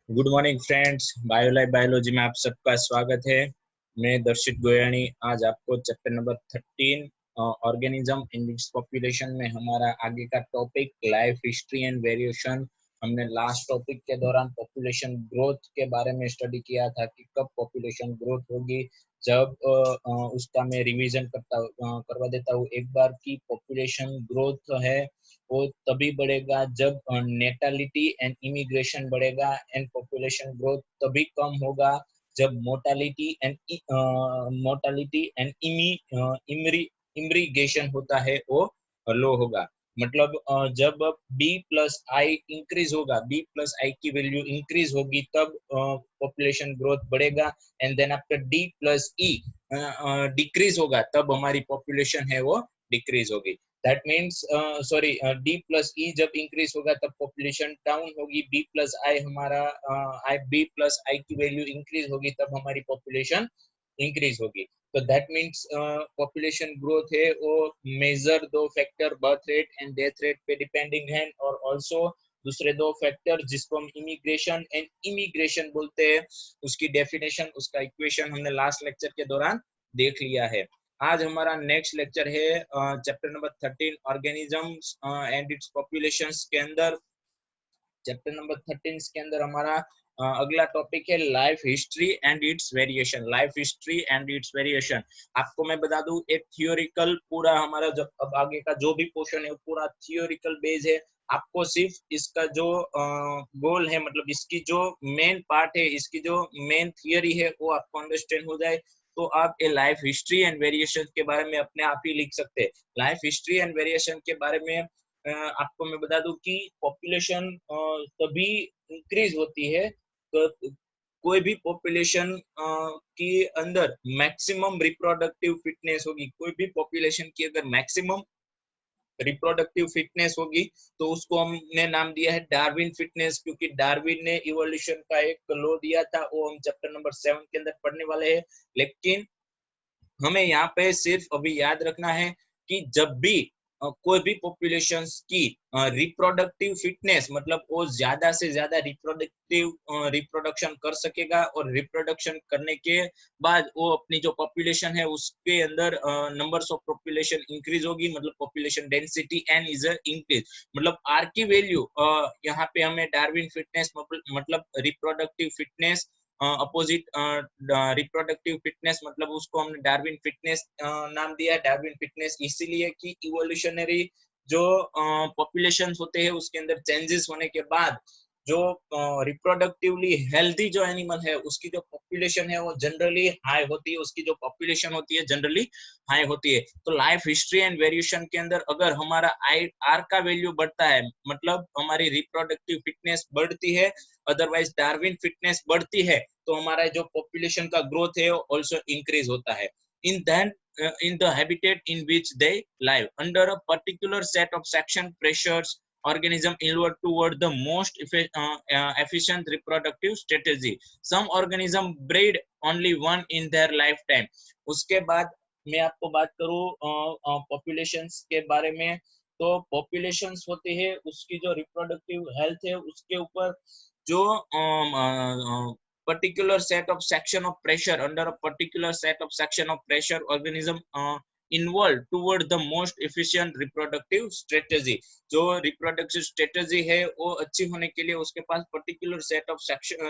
Good morning friends, बायोलाइफ biology में आप सबका स्वागत है। मैं दर्शित गोयानी आज आपको chapter number 13 organism in its population में हमारा आगे का topic life history and variation. हमने लास्ट टॉपिक के दौरान पॉपुलेशन ग्रोथ के बारे में स्टडी किया था कि कब पॉपुलेशन ग्रोथ होगी। जब उसका मैं रिवीजन करवा देता हूँ एक बार की पॉपुलेशन ग्रोथ है वो तभी बढ़ेगा जब नेटालिटी एंड इमिग्रेशन बढ़ेगा, एंड पॉपुलेशन ग्रोथ तभी कम होगा जब मोर्टालिटी एंड इमिग्रेशन होता है वो लो होगा। मतलब जब बी प्लस आई इंक्रीज होगा, बी प्लस आई की वैल्यू इंक्रीज होगी तब पॉपुलेशन ग्रोथ बढ़ेगा, and then after D plus E decrease होगा तब हमारी पॉपुलेशन है वो डिक्रीज होगी। That means D plus E जब इंक्रीज होगा तब पॉपुलेशन डाउन होगी, बी प्लस आई हमारा बी प्लस आई की वैल्यू इंक्रीज होगी तब हमारी पॉपुलेशन इंक्रीज होगी। तो दैट मीन्स पॉपुलेशन ग्रोथ है वो मेजर दो factor birth rate and death rate पे डिपेंडिंग है, और ऑल्सो दूसरे दो फैक्टर जिसको हम इमिग्रेशन एंड इमिग्रेशन बोलते हैं, उसकी डेफिनेशन उसका इक्वेशन हमने लास्ट लेक्चर के दौरान देख लिया है। आज हमारा नेक्स्ट लेक्चर है chapter number 13 organisms and it's populations के अंदर। चैप्टर नंबर 13 के अंदर हमारा अगला टॉपिक है life history and it's variation. Life history and it's variation आपको मैं बता दूं एक थियोरिकल पूरा हमारा जो अब आगे का जो भी पोर्शन है वो पूरा थियोरिकल बेस है। आपको सिर्फ इसका जो गोल है, मतलब इसकी जो मेन पार्ट है, इसकी जो मेन थियोरी है वो आपको अंडरस्टैंड हो जाए तो आप ये लाइफ हिस्ट्री एंड वेरिएशन के बारे में अपने आप ही लिख सकते हैं। लाइफ हिस्ट्री एंड वेरिएशन के बारे में आपको मैं बता दूं कि पॉपुलेशन तभी इंक्रीज होती है तो कोई भी पॉपुलेशन के अंदर मैक्सिमम रिप्रोडक्टिव फिटनेस होगी, कोई भी पॉपुलेशन की अगर मैक्सिमम रिप्रोडक्टिव फिटनेस होगी तो उसको हमने नाम दिया है डार्विन फिटनेस, क्योंकि डार्विन ने इवोल्यूशन का एक लॉ दिया था, वो हम चैप्टर नंबर 7 के अंदर पढ़ने वाले हैं। लेकिन हमें यहाँ पे सिर्फ अभी याद रखना है कि जब भी कोई भी पॉपुलेशन की रिप्रोडक्टिव फिटनेस, मतलब वो ज्यादा से ज्यादा रिप्रोडक्शन कर सकेगा, और रिप्रोडक्शन करने के बाद वो अपनी जो पॉपुलेशन है उसके अंदर नंबर्स ऑफ पॉपुलेशन इंक्रीज होगी, मतलब population density N is increase. मतलब आर की वैल्यू यहाँ पे हमें डार्विन फिटनेस मतलब reproductive fitness opposite reproductive fitness, मतलब उसको हमने डार्विन फिटनेस नाम दिया। डार्विन फिटनेस इसीलिए कि इवोल्यूशनरी जो पॉपुलेशन होते हैं उसके अंदर चेंजेस होने के बाद जो रिप्रोडक्टिवली हेल्थी जो एनिमल है उसकी जो पॉपुलेशन है वो जनरली हाई होती है, उसकी जो पॉपुलेशन होती है जनरली हाई होती है। तो लाइफ हिस्ट्री एंड वेरिएशन के अंदर अगर हमारा आई आर का वैल्यू बढ़ता है मतलब हमारी रिप्रोडक्टिव फिटनेस बढ़ती है, अदरवाइज डार्विन फिटनेस बढ़ती है, तो हमारा जो पॉपुलेशन का ग्रोथ है ऑल्सो इंक्रीज होता है। In than in the habitat in which they live under a particular set of section pressures organism evolve toward the most efficient reproductive strategy. Some organism breed only one in their lifetime. उसके बाद मैं आपको बात करूं populations के बारे में, तो पॉपुलेशंस होती है उसकी जो रिप्रोडक्टिव हेल्थ है उसके ऊपर जो particular set of section of pressure, under a particular set of section of pressure organism involved toward the most efficient reproductive strategy. जो reproductive strategy है वो अच्छी होने के लिए उसके पास particular set of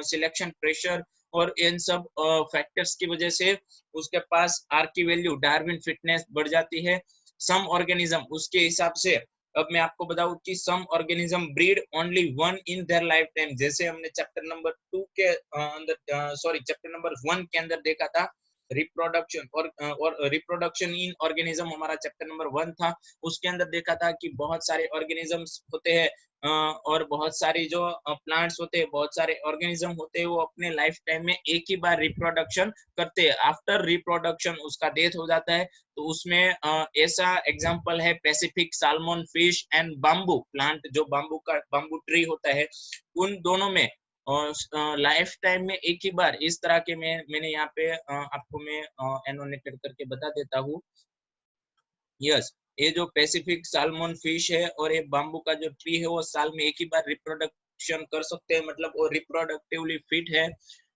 selection pressure और इन सब फैक्टर्स की वजह से उसके पास आर की वैल्यू डार्विन फिटनेस बढ़ जाती है। सम ऑर्गेनिज्म उसके हिसाब से, अब मैं आपको बताऊं कि some organism breed only one in their lifetime, जैसे हमने चैप्टर नंबर 2 के अंदर चैप्टर नंबर 1 के अंदर देखा था रिप्रोडक्शन और रिप्रोडक्शन इन ऑर्गेनिज्म हमारा चैप्टर नंबर 1 था। उसके अंदर देखा था कि बहुत सारे ऑर्गेनिजम्स होते हैं और बहुत सारी जो प्लांट्स होते हैं, बहुत सारे ऑर्गेनिज्म होते हैं, वो अपने लाइफ टाइम में एक ही बार रिप्रोडक्शन करते हैं। आफ्टर रिप्रोडक्शन उसका डेथ हो जाता है, तो उसमें ऐसा एग्जांपल है Pacific salmon fish and bamboo plant, जो बाम्बू ट्री होता है, उन दोनों में और लाइफ टाइम में एक ही बार इस तरह के मैंने यहाँ पे आपको मैं एनोटेट करके बता देता हूँ। यस, ये जो पैसिफिक साल्मन फिश है और ये बाम्बू का जो ट्री है वो साल में एक ही बार रिप्रोडक्शन कर सकते हैं, मतलब वो रिप्रोडक्टिवली फिट है।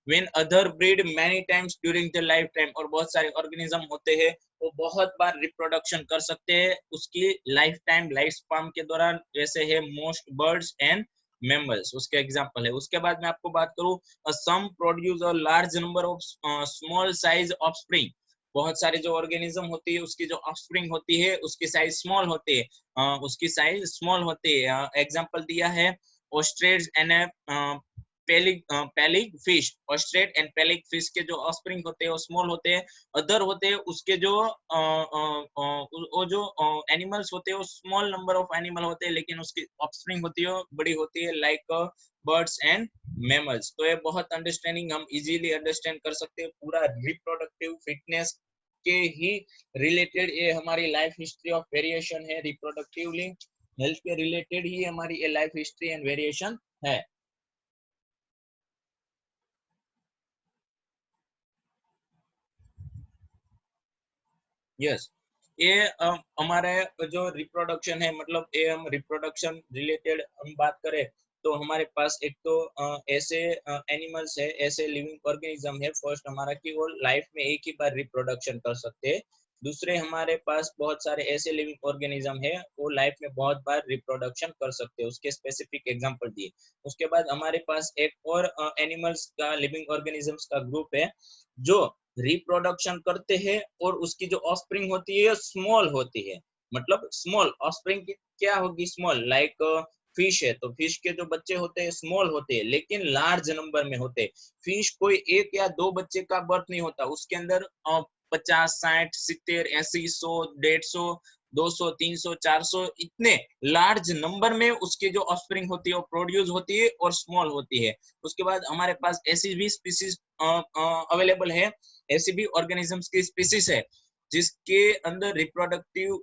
When other breed many times during the life time, और बहुत सारे ऑर्गेनिज्म होते हैं वो बहुत बार रिप्रोडक्शन कर सकते हैं उसकी लाइफ टाइम, लाइफ स्पैन के दौरान, जैसे है मोस्ट बर्ड्स एंड मैमल्स, उसके एग्जांपल है। उसके बाद मैं आपको बात करूं, some produce a large number of small size offspring, बहुत सारे जो ऑर्गेनिज्म होती है उसकी जो ऑफस्प्रिंग होती है उसकी साइज स्मॉल होती है, उसकी साइज स्मॉल होती है। एग्जांपल दिया है ऑस्ट्रेच एंड पैलिक फिश, ऑस्ट्रेट एंड पैलिक फिश के जो ऑफस्प्रिंग होते हैं वो स्मॉल होते हैं। अदर होते हैं उसके जो वो जो एनिमल्स होते हैं वो स्मॉल नंबर ऑफ एनिमल होते हैं, लेकिन उसकी ऑफस्प्रिंग होती है बड़ी होती है, लाइक बर्ड्स एंड मैमल्स। तो ये बहुत अंडरस्टैंडिंग हम इजीली अंडरस्टैंड कर सकते हैं, पूरा रिप्रोडक्टिव फिटनेस के ही रिलेटेड ये हमारी लाइफ हिस्ट्री ऑफ वेरिएशन है, रिप्रोडक्टिवली हेल्थ के रिलेटेड ही हमारी ये लाइफ हिस्ट्री एंड वेरिएशन है। यस, ये हमारे जो रिप्रोडक्शन है, मतलब ये हम रिप्रोडक्शन रिलेटेड हम बात करें तो हमारे पास एक तो ऐसे एनिमल्स है, ऐसे लिविंग ऑर्गेनिज्म है, फर्स्ट हमारा कि वो लाइफ में एक ही बार रिप्रोडक्शन कर सकते हैं। दूसरे हमारे पास बहुत सारे ऐसे लिविंग ऑर्गेनिज्म है वो लाइफ में बहुत बार रिप्रोडक्शन कर सकते हैं, उसके स्पेसिफिक एग्जांपल दिए। उसके बाद हमारे पास एक और एनिमल्स का, लिविंग ऑर्गेनिजम्स का ग्रुप है जो रिप्रोडक्शन करते हैं और उसकी जो ऑफस्प्रिंग होती है स्मॉल होती है, मतलब स्मॉल ऑफस्प्रिंग की क्या होगी, स्मॉल, लाइक फिश है तो फिश के जो बच्चे होते हैं स्मॉल होते हैं लेकिन लार्ज नंबर में होते हैं। फिश कोई एक या दो बच्चे का बर्थ नहीं होता, उसके अंदर 50, 60, 70, 80, 100, 150, 200, 300, 400 इतने लार्ज नंबर में उसकी जो ऑफस्प्रिंग होती है वो प्रोड्यूस होती है और स्मॉल होती है। उसके बाद हमारे पास ऐसी भी स्पीसीज अवेलेबल है, ऐसी भी ऑर्गेनिजम्स की स्पीसीज है जिसके अंदर रिप्रोडक्टिव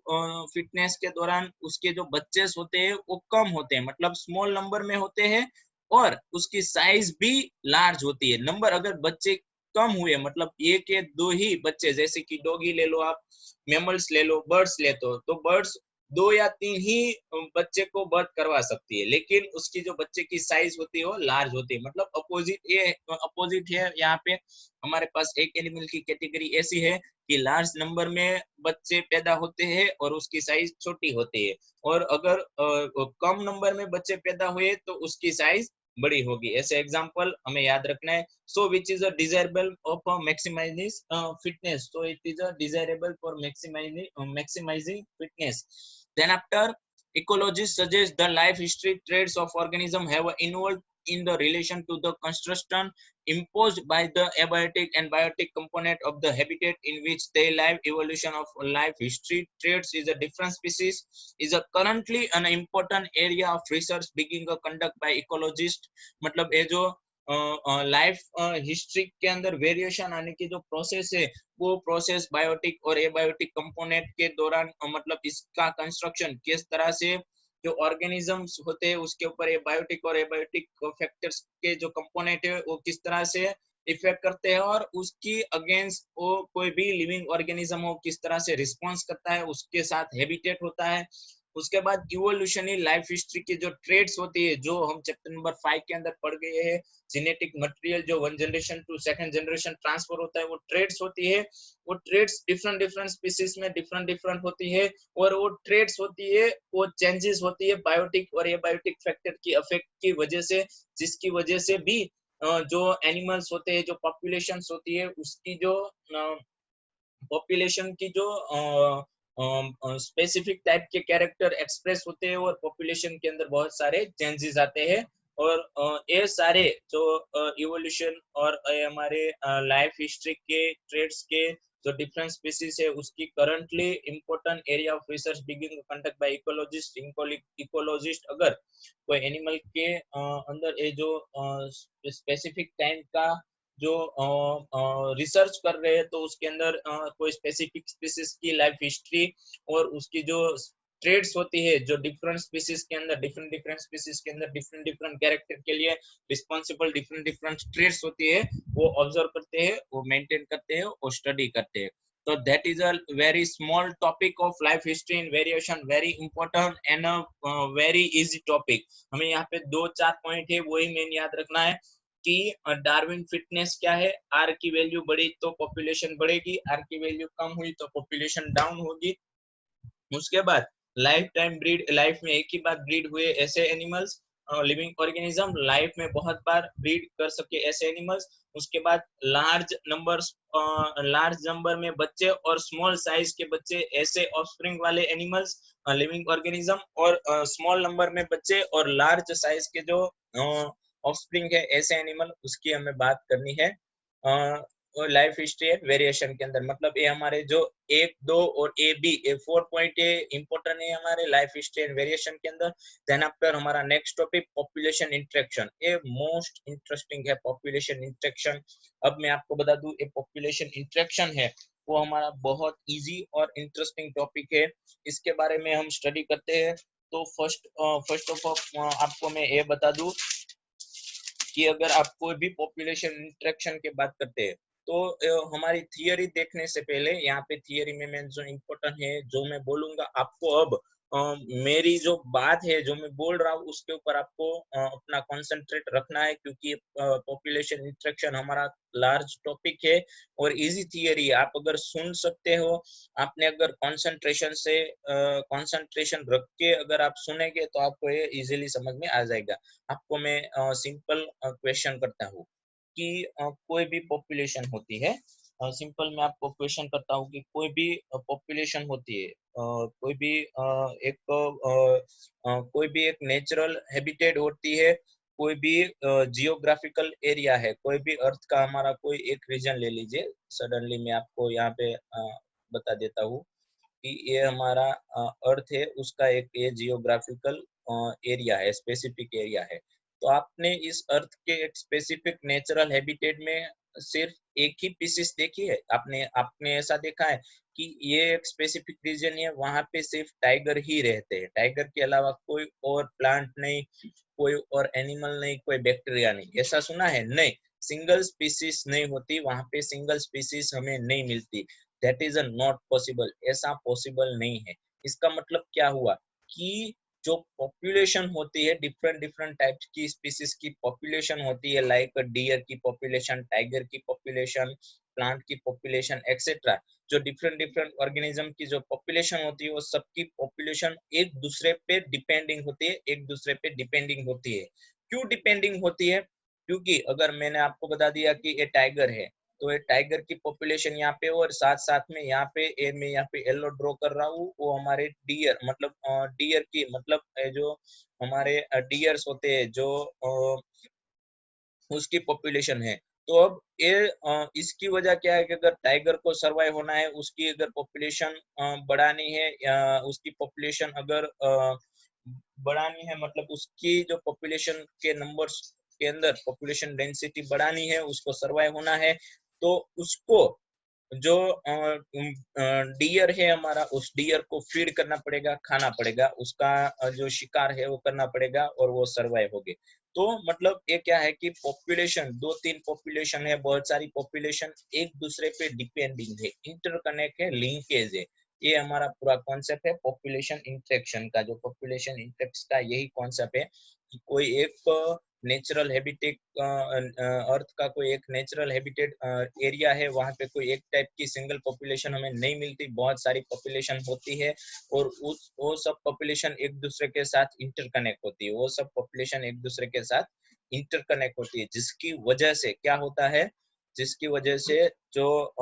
फिटनेस के दौरान उसके जो बच्चे होते हैं वो कम होते हैं, मतलब स्मॉल नंबर में होते हैं और उसकी साइज भी लार्ज होती है। नंबर अगर बच्चे कम हुए, मतलब एक या दो ही बच्चे, जैसे कि डॉगी ले लो आप, मेमल्स ले लो, बर्ड्स ले तो बर्ड्स दो या तीन ही बच्चे को बर्थ करवा सकती है, लेकिन उसकी जो बच्चे की साइज होती है वो लार्ज होती है, मतलब अपोजिट है यहाँ पे। हमारे पास एक एनिमल की कैटेगरी ऐसी है कि लार्ज नंबर में बच्चे पैदा होते हैं और उसकी साइज छोटी होती है, और अगर कम नंबर में बच्चे पैदा हुए तो उसकी साइज बड़ी होगी। ऐसे एग्जांपल हमें याद रखना है। So which is a desirable of maximising fitness, so it is a desirable for maximizing fitness. Then after, ecologists suggest the life history traits of organism have involved in the relation to the construction imposed by the abiotic and biotic component of the habitat in which they live. Evolution of life history traits is a different species is a currently an important area of research being conduct by ecologists। मतलब ये जो life history के अंदर variation आने की जो process है वो प्रोसेस बायोटिक और एबायोटिक कंपोनेंट के दौरान मतलब इसका कंस्ट्रक्शन किस तरह से जो ऑर्गेनिजम्स होते हैं उसके ऊपर ये बायोटिक और एबायोटिक फैक्टर्स के जो कंपोनेंट है वो किस तरह से इफेक्ट करते हैं और उसकी अगेंस्ट वो कोई भी लिविंग ऑर्गेनिज्म हो किस तरह से रिस्पॉन्स करता है, उसके साथ हैबिटेट होता है। उसके बाद इवोल्यूशनरी लाइफ हिस्ट्री की जो ट्रेड्स होती है जो हम चैप्टर नंबर 5 के अंदर पढ़ गए हैं, जेनेटिक मटेरियल जो one generation to second generation transfer होता है वो ट्रेड्स होती है। वो ट्रेड्स डिफरेंट डिफरेंट स्पीसीज में डिफरेंट डिफरेंट होती है और वो ट्रेड्स होती है वो चेंजेस होती है बायोटिक और एबायोटिक फैक्टर की इफेक्ट की वजह से, जिसकी वजह से भी जो एनिमल्स होते हैं जो पॉपुलेशंस होती है उसकी जो पॉपुलेशन की जो स्पेसिफिक टाइप के कैरेक्टर एक्सप्रेस होते हैं और पॉपुलेशन के अंदर बहुत सारे चेंजेस आते हैं। और ये सारे जो इवोल्यूशन और हमारे लाइफ हिस्ट्री के ट्रेड्स के जो डिफरेंट स्पीसीज है उसकी currently important area of research being conduct by ecologist. Ecologist अगर कोई एनिमल के अंदर ये जो स्पेसिफिक टाइम का जो रिसर्च कर रहे हैं तो उसके अंदर कोई स्पेसिफिक स्पीसीज की लाइफ हिस्ट्री और उसकी जो ट्रेड्स होती है जो डिफरेंट स्पीसीज के अंदर डिफरेंट डिफरेंट स्पीसीज के अंदर डिफरेंट डिफरेंट कैरेक्टर के लिए रिस्पॉन्सिबल डिफरेंट डिफरेंट ट्रेड्स होती है वो ऑब्जर्व करते हैं, वो मेंटेन करते हैं और स्टडी करते हैं। So that is a very small topic of life history and variation, very important and a very easy topic. हमें यहाँ पे 2-4 पॉइंट है वही मेन याद रखना है कि डार्विन फिटनेस क्या है। आर की वैल्यू बढ़ी तो पॉपुलेशन बढ़ेगी, आर की वैल्यू कम हुई तो पॉपुलेशन डाउन होगी। उसके बाद लाइफ टाइम ब्रीड, लाइफ में एक ही बार ब्रीड हुए ऐसे एनिमल्स, लिविंग ऑर्गेनिज्म लाइफ में बहुत बार ब्रीड कर सके ऐसे एनिमल्स। उसके बाद लार्ज नंबर में बच्चे और स्मॉल साइज के बच्चे ऐसे ऑफस्प्रिंग वाले एनिमल्स, लिविंग ऑर्गेनिज्म, और स्मॉल नंबर में बच्चे और लार्ज साइज के जो ऑफस्प्रिंग है ऐसे एनिमल, उसकी हमें बात करनी है लाइफ हिस्ट्री एंड वेरिएशन के अंदर। मतलब ये हमारे जो 1, 2 और ए बी, ये 4 पॉइंट ये इंपॉर्टेंट है हमारे लाइफ हिस्ट्री एंड वेरिएशन के अंदर। देन आफ्टर हमारा नेक्स्ट टॉपिक पॉपुलेशन इंटरेक्शन, ये मोस्ट इंटरेस्टिंग है पॉपुलेशन इंटरेक्शन। अब मैं आपको बता दूं ये पॉपुलेशन इंटरेक्शन है वो हमारा बहुत इजी और इंटरेस्टिंग टॉपिक है। इसके बारे में हम स्टडी करते हैं। तो फर्स्ट ऑफ ऑल आपको मैं ये बता दूं कि अगर आप कोई भी पॉपुलेशन इंटरेक्शन की बात करते हैं तो हमारी थियरी देखने से पहले यहाँ पे थियरी में मैं जो इम्पोर्टेंट है जो मैं बोलूंगा आपको अब, मेरी जो बात है जो मैं बोल रहा हूँ उसके ऊपर आपको अपना कंसंट्रेट रखना है, क्योंकि पॉपुलेशन इंटरेक्शन हमारा लार्ज टॉपिक है और इजी थियरी है। आप अगर सुन सकते हो, आपने अगर कंसंट्रेशन रख के अगर आप सुनेंगे तो आपको ये इजीली समझ में आ जाएगा। आपको मैं सिंपल क्वेश्चन करता हूँ कि कोई भी पॉपुलेशन होती है, सिंपल मैं आपको क्वेश्चन करता हूँ कि कोई भी पॉपुलेशन होती है, कोई भी कोई भी एक नेचुरल हैबिटेट होती है, कोई भी जियोग्राफिकल एरिया है, कोई भी अर्थ का हमारा कोई एक रीजन ले लीजिए। सडनली मैं आपको यहाँ पे बता देता हूँ कि ये हमारा अर्थ है, उसका एक ये जियोग्राफिकल एरिया है, स्पेसिफिक एरिया है। तो आपने इस अर्थ के एक स्पेसिफिक नेचुरल हैबिटेट में सिर्फ एक ही पीसीस देखी है। आपने आपने ऐसा देखा है कि ये एक स्पेसिफिक रीजन है, वहां पे सिर्फ टाइगर ही रहते हैं, टाइगर के अलावा कोई और प्लांट नहीं, कोई और एनिमल नहीं, कोई बैक्टीरिया नहीं, ऐसा सुना है? नहीं, सिंगल स्पीसीज नहीं होती वहां पे, सिंगल स्पीसीज हमें नहीं मिलती। That is a not possible, ऐसा पॉसिबल नहीं है। इसका मतलब क्या हुआ कि जो पॉपुलेशन होती है, डिफरेंट डिफरेंट टाइप की स्पीसीज की पॉपुलेशन होती है, लाइक डियर की पॉपुलेशन, टाइगर की पॉपुलेशन, प्लांट की पॉपुलेशन एक्सेट्रा, जो डिफरेंट डिफरेंट ऑर्गेनिज्म की जो पॉपुलेशन होती है वो सबकी पॉपुलेशन एक दूसरे पे डिपेंडिंग होती है, एक दूसरे पे डिपेंडिंग होती है। क्यों डिपेंडिंग होती है? क्योंकि अगर मैंने आपको बता दिया कि ये टाइगर है, तो ये टाइगर की पॉपुलेशन यहाँ पे, और साथ साथ में यहाँ पे मैं यहाँ पे येलो ड्रॉ कर रहा हूँ, वो हमारे डियर, मतलब डियर की, मतलब जो हमारे डियर्स होते हैं जो उसकी पॉपुलेशन है। तो अब ये इसकी वजह क्या है कि अगर टाइगर को सरवाइव होना है, उसकी अगर पॉपुलेशन बढ़ानी है, या उसकी पॉपुलेशन अगर बढ़ानी है, मतलब उसकी जो पॉपुलेशन के नंबर्स के अंदर पॉपुलेशन डेंसिटी बढ़ानी है, उसको सरवाइव होना है, तो उसको जो डियर है हमारा, उस डियर को फीड करना पड़ेगा, खाना पड़ेगा, उसका जो शिकार है वो करना पड़ेगा और वो सरवाइव होगे। तो मतलब ये क्या है कि पॉपुलेशन, 2-3 पॉपुलेशन है, बहुत सारी पॉपुलेशन एक दूसरे पे डिपेंडिंग है, इंटरकनेक्ट है, लिंकेज है। ये हमारा पूरा कॉन्सेप्ट है पॉपुलेशन इंटरेक्शन का। जो पॉपुलेशन इंटरेक्ट का यही कॉन्सेप्ट है कि कोई एक नेचुरल हैबिटेट, अर्थ का कोई एक नेचुरल हैबिटेट एरिया है, वहां पे कोई एक टाइप की सिंगल पॉपुलेशन हमें नहीं मिलती, बहुत सारी पॉपुलेशन होती है, और वो सब पॉपुलेशन एक दूसरे के साथ इंटरकनेक्ट होती है, वो सब पॉपुलेशन एक दूसरे के साथ इंटरकनेक्ट होती है, जिसकी वजह से क्या होता है, जिसकी वजह से जो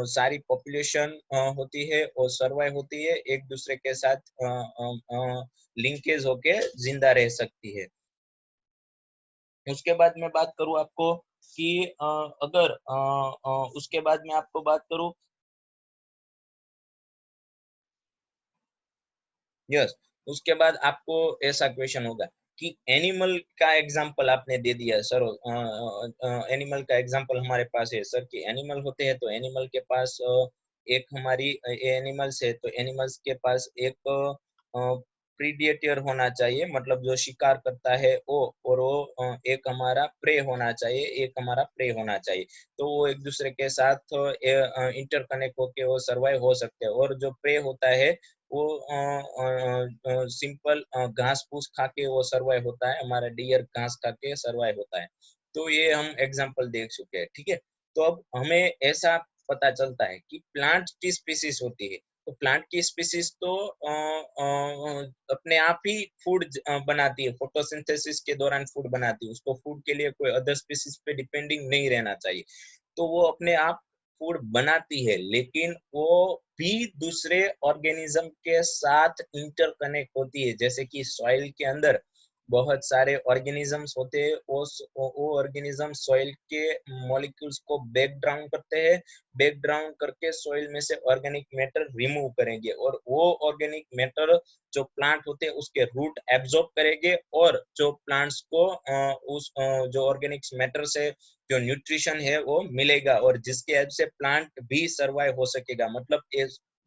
सारी पॉपुलेशन होती है और सर्वाइव होती है, एक दूसरे के साथ लिंकेज होके जिंदा रह सकती है। उसके बाद मैं बात करूं आपको कि अगर उसके बाद मैं आपको बात करूं, यस, उसके बाद आपको ऐसा क्वेश्चन होगा कि एनिमल का एग्जांपल आपने दे दिया सर, एनिमल का एग्जांपल हमारे पास है सर कि एनिमल होते हैं, तो एनिमल के पास एक हमारी एनिमल्स है, तो एनिमल्स के पास एक प्रीडेटर होना चाहिए, मतलब जो शिकार करता है वो, और वो एक हमारा प्रे होना चाहिए, एक हमारा प्रे होना चाहिए। तो वो एक दूसरे के साथ इंटरकनेक्ट होके वो सर्वाइव हो सकते हैं। और जो प्रे होता है वो सिंपल घास फूस खा के वो सर्वाइव होता है, हमारा डियर घास खा के सर्वाइव होता है। तो ये हम एग्जांपल देख चुके हैं, ठीक है। तो अब हमें ऐसा पता चलता है कि प्लांट की स्पीसीज होती है। तो प्लांट की स्पीसीज तो अपने आप ही फूड बनाती है, फोटोसिंथेसिस के दौरान फूड बनाती है, उसको फूड के लिए कोई अदर स्पीसीज पे डिपेंडिंग नहीं रहना चाहिए। तो वो अपने आप फूड बनाती है, लेकिन वो भी दूसरे ऑर्गेनिज्म के साथ इंटरकनेक्ट होती है। जैसे कि सॉइल के अंदर बहुत सारे ऑर्गेनिजम्स होते हैं, वो ऑर्गेनिज्म सॉइल के मॉलिक्यूल्स को ब्रेक डाउन करते हैं, ब्रेक डाउन करके सॉइल में से ऑर्गेनिक मैटर रिमूव करेंगे, और वो ऑर्गेनिक मैटर जो प्लांट होते हैं उसके रूट एब्जॉर्ब करेंगे, और जो प्लांट्स को उस जो ऑर्गेनिक मैटर से जो न्यूट्रिशन है वो मिलेगा, और जिसके हेल्प से प्लांट भी सर्वाइव हो सकेगा। मतलब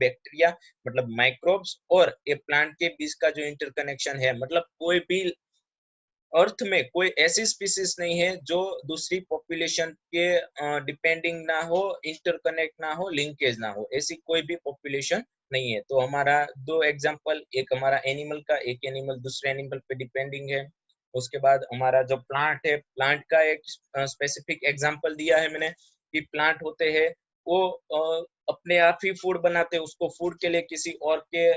बैक्टीरिया, मतलब माइक्रोब्स और ये प्लांट के बीच का जो इंटरकनेक्शन है, मतलब कोई भी अर्थ में कोई ऐसी स्पीसीज नहीं है जो दूसरी पॉपुलेशन के डिपेंडिंग ना हो, इंटरकनेक्ट ना हो, लिंकेज ना हो, ऐसी कोई भी पॉपुलेशन नहीं है। तो हमारा दो एग्जांपल, एक हमारा एनिमल का, एक एनिमल दूसरे एनिमल पे डिपेंडिंग है। उसके बाद हमारा जो प्लांट है, प्लांट का एक स्पेसिफिक एग्जांपल दिया है मैंने कि प्लांट होते हैं वो अपने आप ही फूड बनाते हैं, उसको फूड के लिए किसी और के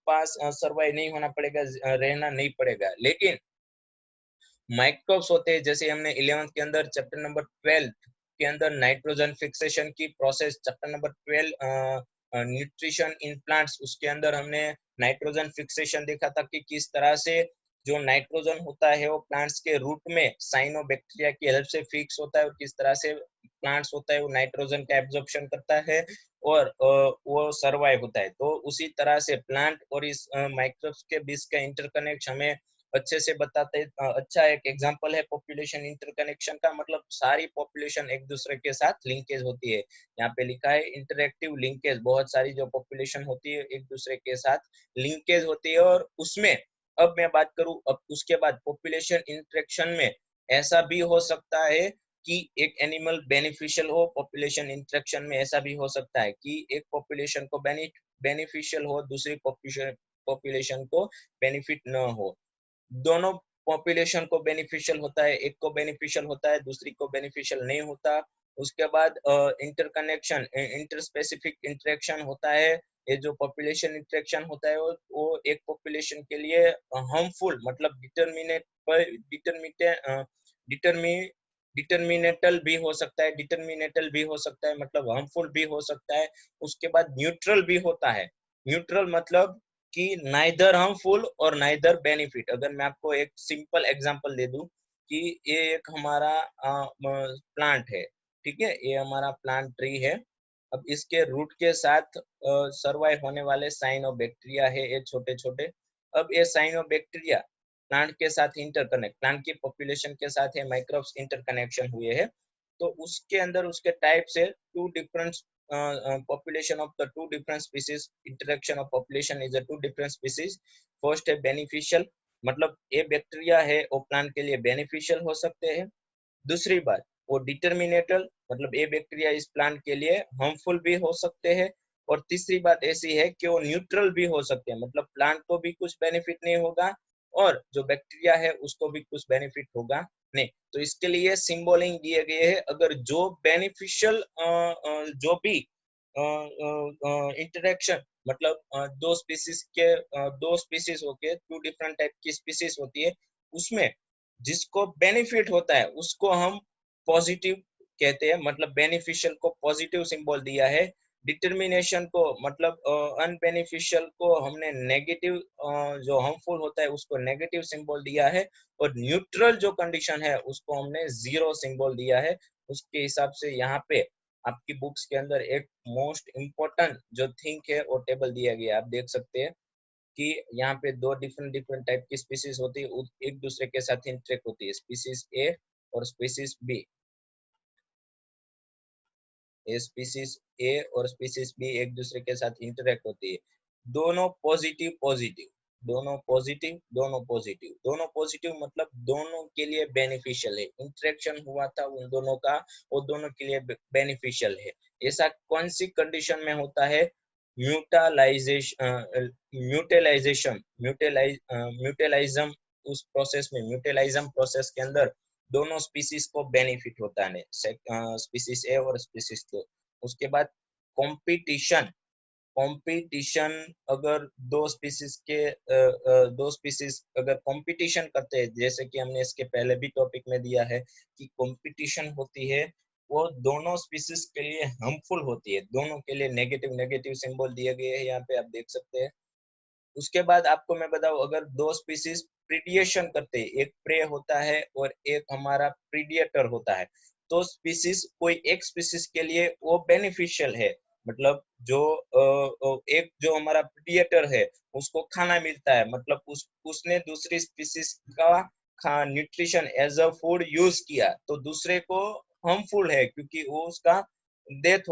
पास सर्वाइव नहीं होना पड़ेगा, रहना नहीं पड़ेगा। लेकिन माइक्रोब्स होते हैं, जैसे हमने 11th के अंदर चैप्टर नंबर 12 के अंदर नाइट्रोजन फिक्सेशन की process, chapter number 12 nutrition in plants, उसके अंदर हमने नाइट्रोजन फिक्सेशन देखा था कि किस तरह से जो नाइट्रोजन होता है वो प्लांट्स के रूट में साइनोबैक्टीरिया की हेल्प से फिक्स होता है, और किस तरह से प्लांट्स होता है वो नाइट्रोजन का एब्जॉर्प्शन करता है और वो सर्वाइव होता है। तो उसी तरह से प्लांट और इस माइक्रोब्स के बीच का इंटरकनेक्ट हमें अच्छे से बताते हैं। अच्छा एक एग्जांपल है पॉपुलेशन इंटरकनेक्शन का, मतलब सारी पॉपुलेशन एक दूसरे के साथ लिंकेज होती है। यहाँ पे लिखा है इंटरेक्टिव लिंकेज, बहुत सारी जो पॉपुलेशन होती है एक दूसरे के साथ लिंकेज होती है। और उसमें अब मैं बात करूं, अब उसके बाद पॉपुलेशन इंटरेक्शन में ऐसा भी हो सकता है कि एक एनिमल बेनिफिशियल हो, पॉपुलेशन इंटरेक्शन में ऐसा भी हो सकता है कि एक पॉपुलेशन को बेनिफिशियल हो, दूसरी पॉपुलेशन को बेनिफिट न हो। दोनों पॉपुलेशन को बेनिफिशियल होता है, एक को बेनिफिशियल होता है, दूसरी को बेनिफिशियल नहीं होता। उसके बाद इंटरकनेक्शन, इंटर स्पेसिफिक इंटरेक्शन होता है। ये जो पॉपुलेशन इंटरेक्शन होता है वो एक पॉपुलेशन के लिए हार्मफुल, मतलब डिटरमिने डिटरमिनेटल भी हो सकता है, डिटरमिनेटल भी हो सकता है, मतलब हार्मफुल भी हो सकता है। उसके बाद न्यूट्रल भी होता है। न्यूट्रल मतलब कि नाइदर हार्मफुल और नाइदर बेनिफिट। अगर मैं आपको एक सिंपल एग्जांपल दे दूं कि ये एक हमारा प्लांट है, ठीक है, ये हमारा प्लांट ट्री है। अब इसके रूट के साथ सर्वाइव होने वाले साइनोबैक्टीरिया है, ये छोटे छोटे। अब ये साइनोबैक्टीरिया प्लांट के साथ इंटरकनेक्ट, प्लांट की पॉपुलेशन के साथ है माइक्रोब्स इंटरकनेक्शन हुए हैं। तो उसके अंदर उसके टाइप से two different population of the two different species, interaction of population is a two different species. First है बेनिफिशियल, मतलब ये बैक्टीरिया है वो प्लांट के लिए बेनिफिशियल हो सकते हैं। दूसरी बात वो डिटरमिनेटल, मतलब ये बैक्टीरिया इस प्लांट के लिए हार्मफुल भी हो सकते हैं। और तीसरी बात ऐसी है कि वो न्यूट्रल भी हो सकते हैं, मतलब प्लांट को भी कुछ बेनिफिट नहीं होगा और जो बैक्टीरिया है उसको भी कुछ बेनिफिट होगा नहीं। तो इसके लिए सिंबलिंग दिए गए हैं। अगर जो बेनिफिशियल जो भी इंटरेक्शन, मतलब दो स्पीसीज के दो स्पीसीज होके टू डिफरेंट टाइप की स्पीसीज होती है, उसमें जिसको बेनिफिट होता है उसको हम पॉजिटिव कहते हैं, मतलब बेनिफिशियल को पॉजिटिव सिंबल दिया है। डिटर्मिनेशन को, मतलब अनबेनिफिशियल को हमने नेगेटिव, जो हार्मफुल होता है उसको नेगेटिव सिंबल दिया है। और न्यूट्रल जो कंडीशन है उसको हमने जीरो सिंबल दिया है। उसके हिसाब से यहाँ पे आपकी बुक्स के अंदर एक मोस्ट इम्पोर्टेंट जो थिंग है वो टेबल दिया गया है, आप देख सकते हैं कि यहाँ पे दो डिफरेंट डिफरेंट टाइप की स्पीसीज होती है, एक दूसरे के साथ इंटरेक्ट होती है, स्पीसीज ए और स्पीसीज बी। ये स्पीसीज ए और स्पीसीज बी एक दूसरे के साथ इंटरेक्ट होती है, दोनों पॉजिटिव पॉजिटिव। दोनों पॉजिटिव, दोनों पॉजिटिव, दोनों पॉजिटिव मतलब दोनों के लिए बेनिफिशियल है, इंटरेक्शन हुआ था उन दोनों का, वो दोनों के लिए बेनिफिशियल है। ऐसा कौन सी कंडीशन में होता है? म्यूटेलाइजेशन म्यूटेलाइज्म, उस प्रोसेस में, म्यूटेलाइज्म प्रोसेस के अंदर दोनों स्पीसीज को बेनिफिट होता है, स्पीसीज ए और स्पीसीज टू। उसके बाद कंपटीशन, कंपटीशन अगर दो स्पीसीज अगर कंपटीशन करते हैं, जैसे कि हमने इसके पहले भी टॉपिक में दिया है कि कंपटीशन होती है, वो दोनों स्पीसीज के लिए हार्मफुल होती है, दोनों के लिए नेगेटिव नेगेटिव सिंबल दिए गए हैं यहाँ पे आप देख सकते हैं। उसके बाद आपको मैं बताऊं, अगर दो स्पीसीज प्रीडिएशन करते हैं, एक प्रे होता है और एक हमारा प्रीडिएटर होता है, तो स्पीसीज कोई एक स्पीसीज के लिए वो बेनिफिशियल है, मतलब जो एक जो हमारा प्रीडिएटर है उसको खाना मिलता है, मतलब उसने दूसरी स्पीसीज का nutrition as a food use किया, तो दूसरे को हार्मफुल है क्योंकि वो उसका डेथ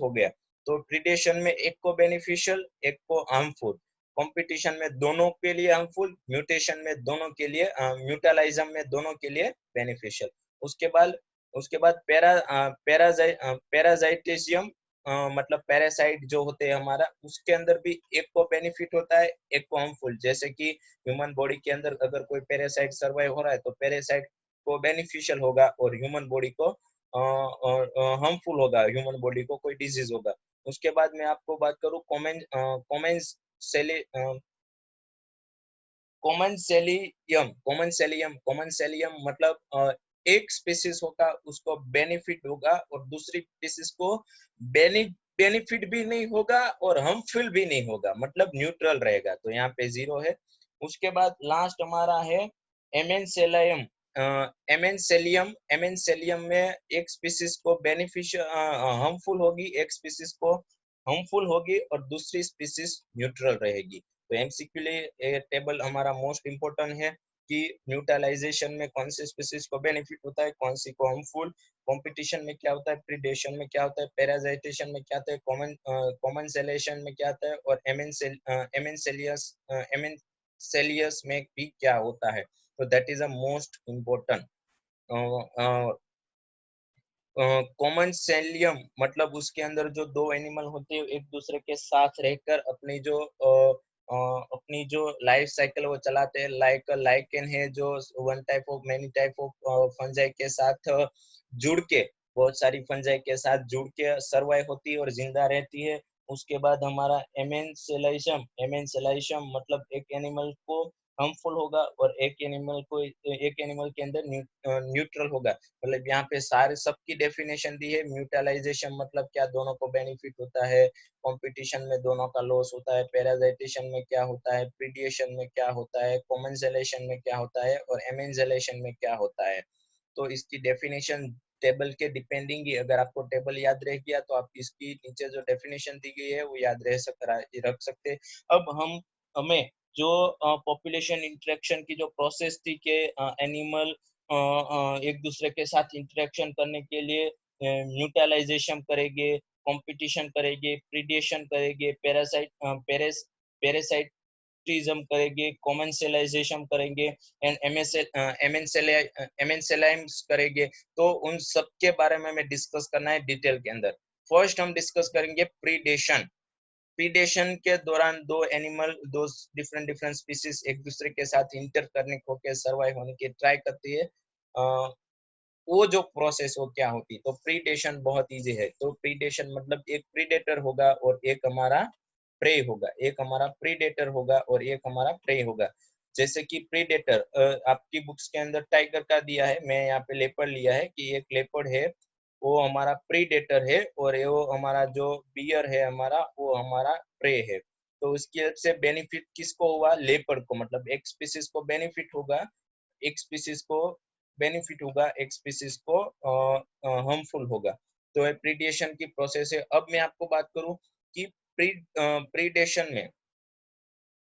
हो गया। तो प्रीडेशन में एक को बेनिफिशियल, एक को हार्मफुल, कंपटीशन में दोनों के लिए हार्मफुल, म्यूटेशन में दोनों के लिए, म्यूटलाइज्म में दोनों के लिए बेनिफिशियल। उसके बाद पैराजाइटिज्म, मतलब पैरासाइट जो होते हैं हमारा, उसके अंदर भी एक को बेनिफिट होता है, एक को हार्मफुल। जैसे कि ह्यूमन बॉडी के अंदर अगर कोई पैरासाइट सर्वाइव हो रहा है तो पैरासाइट को बेनिफिशियल होगा और ह्यूमन बॉडी को हार्मफुल होगा, ह्यूमन बॉडी को कोई डिजीज होगा। उसके बाद मैं आपको बात करूं कॉमन सेलियम मतलब एक स्पीसीज होगा उसको बेनिफिट होगा और दूसरी स्पीसीज को बेनिफिट भी नहीं होगा और हार्मफुल भी नहीं होगा, मतलब न्यूट्रल रहेगा, तो यहाँ पे 0 है। उसके बाद लास्ट हमारा है एमेंसेलियम। एमेंसेलियम में एक स्पीसीज को बेनिफिशियल हार्मफुल होगी, एक स्पीसीज को हार्मफुल होगी और दूसरी स्पीसीज न्यूट्रल रहेगी। तो एमसीक्यू लिए ये टेबल हमारा मोस्ट इम्पोर्टेंट है कि न्यूट्रलाइजेशन में कौन सी स्पीसीज को बेनिफिट होता है, कौन सी को हार्मफुल, कंपटीशन में क्या होता है, प्रीडेशन में क्या होता है, पैराजाइटेशन में क्या होता है, कॉमनसेलेशन में क्या होता है और एमेंसेलियस में भी क्या होता है। तो that is a most important. Common सेलियम मतलब उसके अंदर जो दो एनिमल होते हैं एक दूसरे के साथ रहकर अपनी जो लाइफ साइकिल वो चलाते हैं, लाइकेन है जो one type of many type of fungi के साथ जुड़ के, बहुत सारी फंजाई के साथ जुड़ के सर्वाइव होती है और जिंदा रहती है। उसके बाद हमारा एमेंसेलाइशम मतलब एक एनिमल को हार्मफुल होगा और एक एनिमल के अंदर न्यूट्रल होगा, मतलब यहाँ पे सारे सबकी डेफिनेशन दी है। म्यूटलाइजेशन मतलब क्या, दोनों को बेनिफिट होता है, कंपटीशन में दोनों का लॉस होता है, पैराजाइटेशन में क्या होता है, प्रीडिएशन में क्या होता है, कॉमनसेलेशन में क्या होता है और एमेंजेलेशन में क्या होता है। तो इसकी डेफिनेशन टेबल के डिपेंडिंग ही, अगर आपको टेबल याद रह गया तो आप इसकी नीचे जो डेफिनेशन दी गई है वो याद रख सकते। अब हमें जो पॉपुलेशन इंटरेक्शन की जो प्रोसेस थी कि एनिमल एक दूसरे के साथ इंटरेक्शन करने के लिए न्यूट्रलाइजेशन करेंगे, कंपटीशन करेंगे, प्रीडेशन करेंगे, पैरासाइटिज्म करेंगे, कॉमनसेलाइजेशन करेंगे एंड एमेंसेलाइम्स करेंगे। तो उन सब के बारे में हमें डिस्कस करना है डिटेल के अंदर। फर्स्ट हम डिस्कस करेंगे प्रीडेशन। प्रीडेशन के दौरान दो डिफरेंट डिफरेंट स्पीसीज एक दूसरे के साथ इंटर करने को के सर्वाइव होने की ट्राई करती है। वो जो प्रोसेस वो क्या होती, तो प्रीडेशन बहुत इजी है। तो प्रीडेशन मतलब एक प्रीडेटर होगा और एक हमारा प्रे होगा, एक हमारा प्रीडेटर होगा और एक हमारा प्रे होगा। जैसे कि प्रीडेटर आपकी बुक्स के अंदर टाइगर का दिया है, मैं यहाँ पे लेपर्ड लिया है कि एक लेपर्ड है वो हमारा प्रीडेटर है और वो हमारा जो बियर है हमारा वो हमारा प्रे है। तो उसकी से बेनिफिट किसको हुआ, लेपर्ड को, मतलब एक स्पीसीज को बेनिफिट होगा, एक स्पीसीज को एक स्पीसीज को हार्मफुल होगा। तो प्रीडेशन की प्रोसेस है। अब मैं आपको बात करूं कि प्रीडेशन में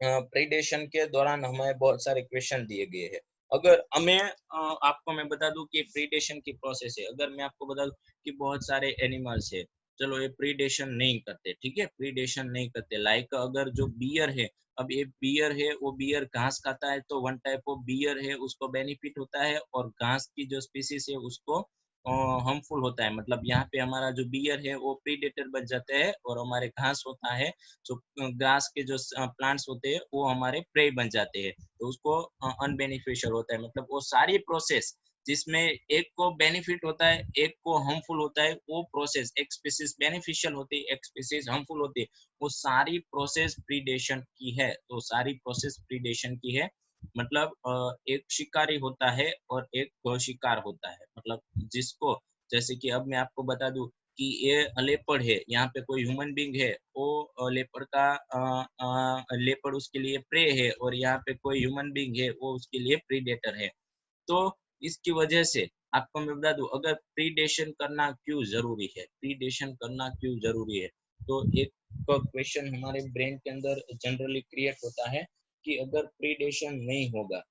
प्रीडेशन के दौरान हमें बहुत सारे क्वेश्चन दिए गए हैं। अगर हमें आपको मैं बता दूं कि प्रीडेशन की प्रोसेस है, अगर मैं आपको बता दूं कि बहुत सारे एनिमल्स है, चलो ये प्रीडेशन नहीं करते, ठीक है, प्रीडेशन नहीं करते, लाइक अगर जो बियर है अब ये बियर है, वो बियर घास खाता है, तो वन टाइप ऑफ बियर है, उसको बेनिफिट होता है, और घास की जो स्पीसीज है उसको हार्मफुल होता है। मतलब यहाँ पे हमारा जो बियर है वो प्रीडेटर बच जाते हैं, और हमारे घास होता है, जो घास के जो प्लांट्स होते हैं वो हमारे प्रे बन जाते हैं, तो उसको अनबेनिफिशियल होता है। मतलब वो सारी प्रोसेस जिसमें एक को बेनिफिट होता है, एक को हार्मफुल होता है, वो प्रोसेस, एक स्पीसीज बेनिफिशियल होती है, एक स्पीसीज हार्मफुल होती है, वो सारी प्रोसेस प्रीडेशन की है। तो सारी प्रोसेस प्रीडेशन की है। मतलब एक शिकारी होता है और एक शिकार होता है। मतलब जिसको, जैसे कि अब मैं आपको बता दूं कि ये लेपर्ड है, यहाँ पे कोई ह्यूमन बींग है, वो लेपर्ड का लेपर्ड उसके लिए प्रे है, और यहाँ पे कोई ह्यूमन बींग है, वो उसके लिए प्रीडेटर है। तो इसकी वजह से आपको मैं बता दूं, अगर प्रीडेशन करना क्यों जरूरी है, प्रीडेशन करना क्यों जरूरी है, तो एक क्वेश्चन हमारे ब्रेन के अंदर जनरली क्रिएट होता है कि अगर प्रीडेशन नहीं होगा,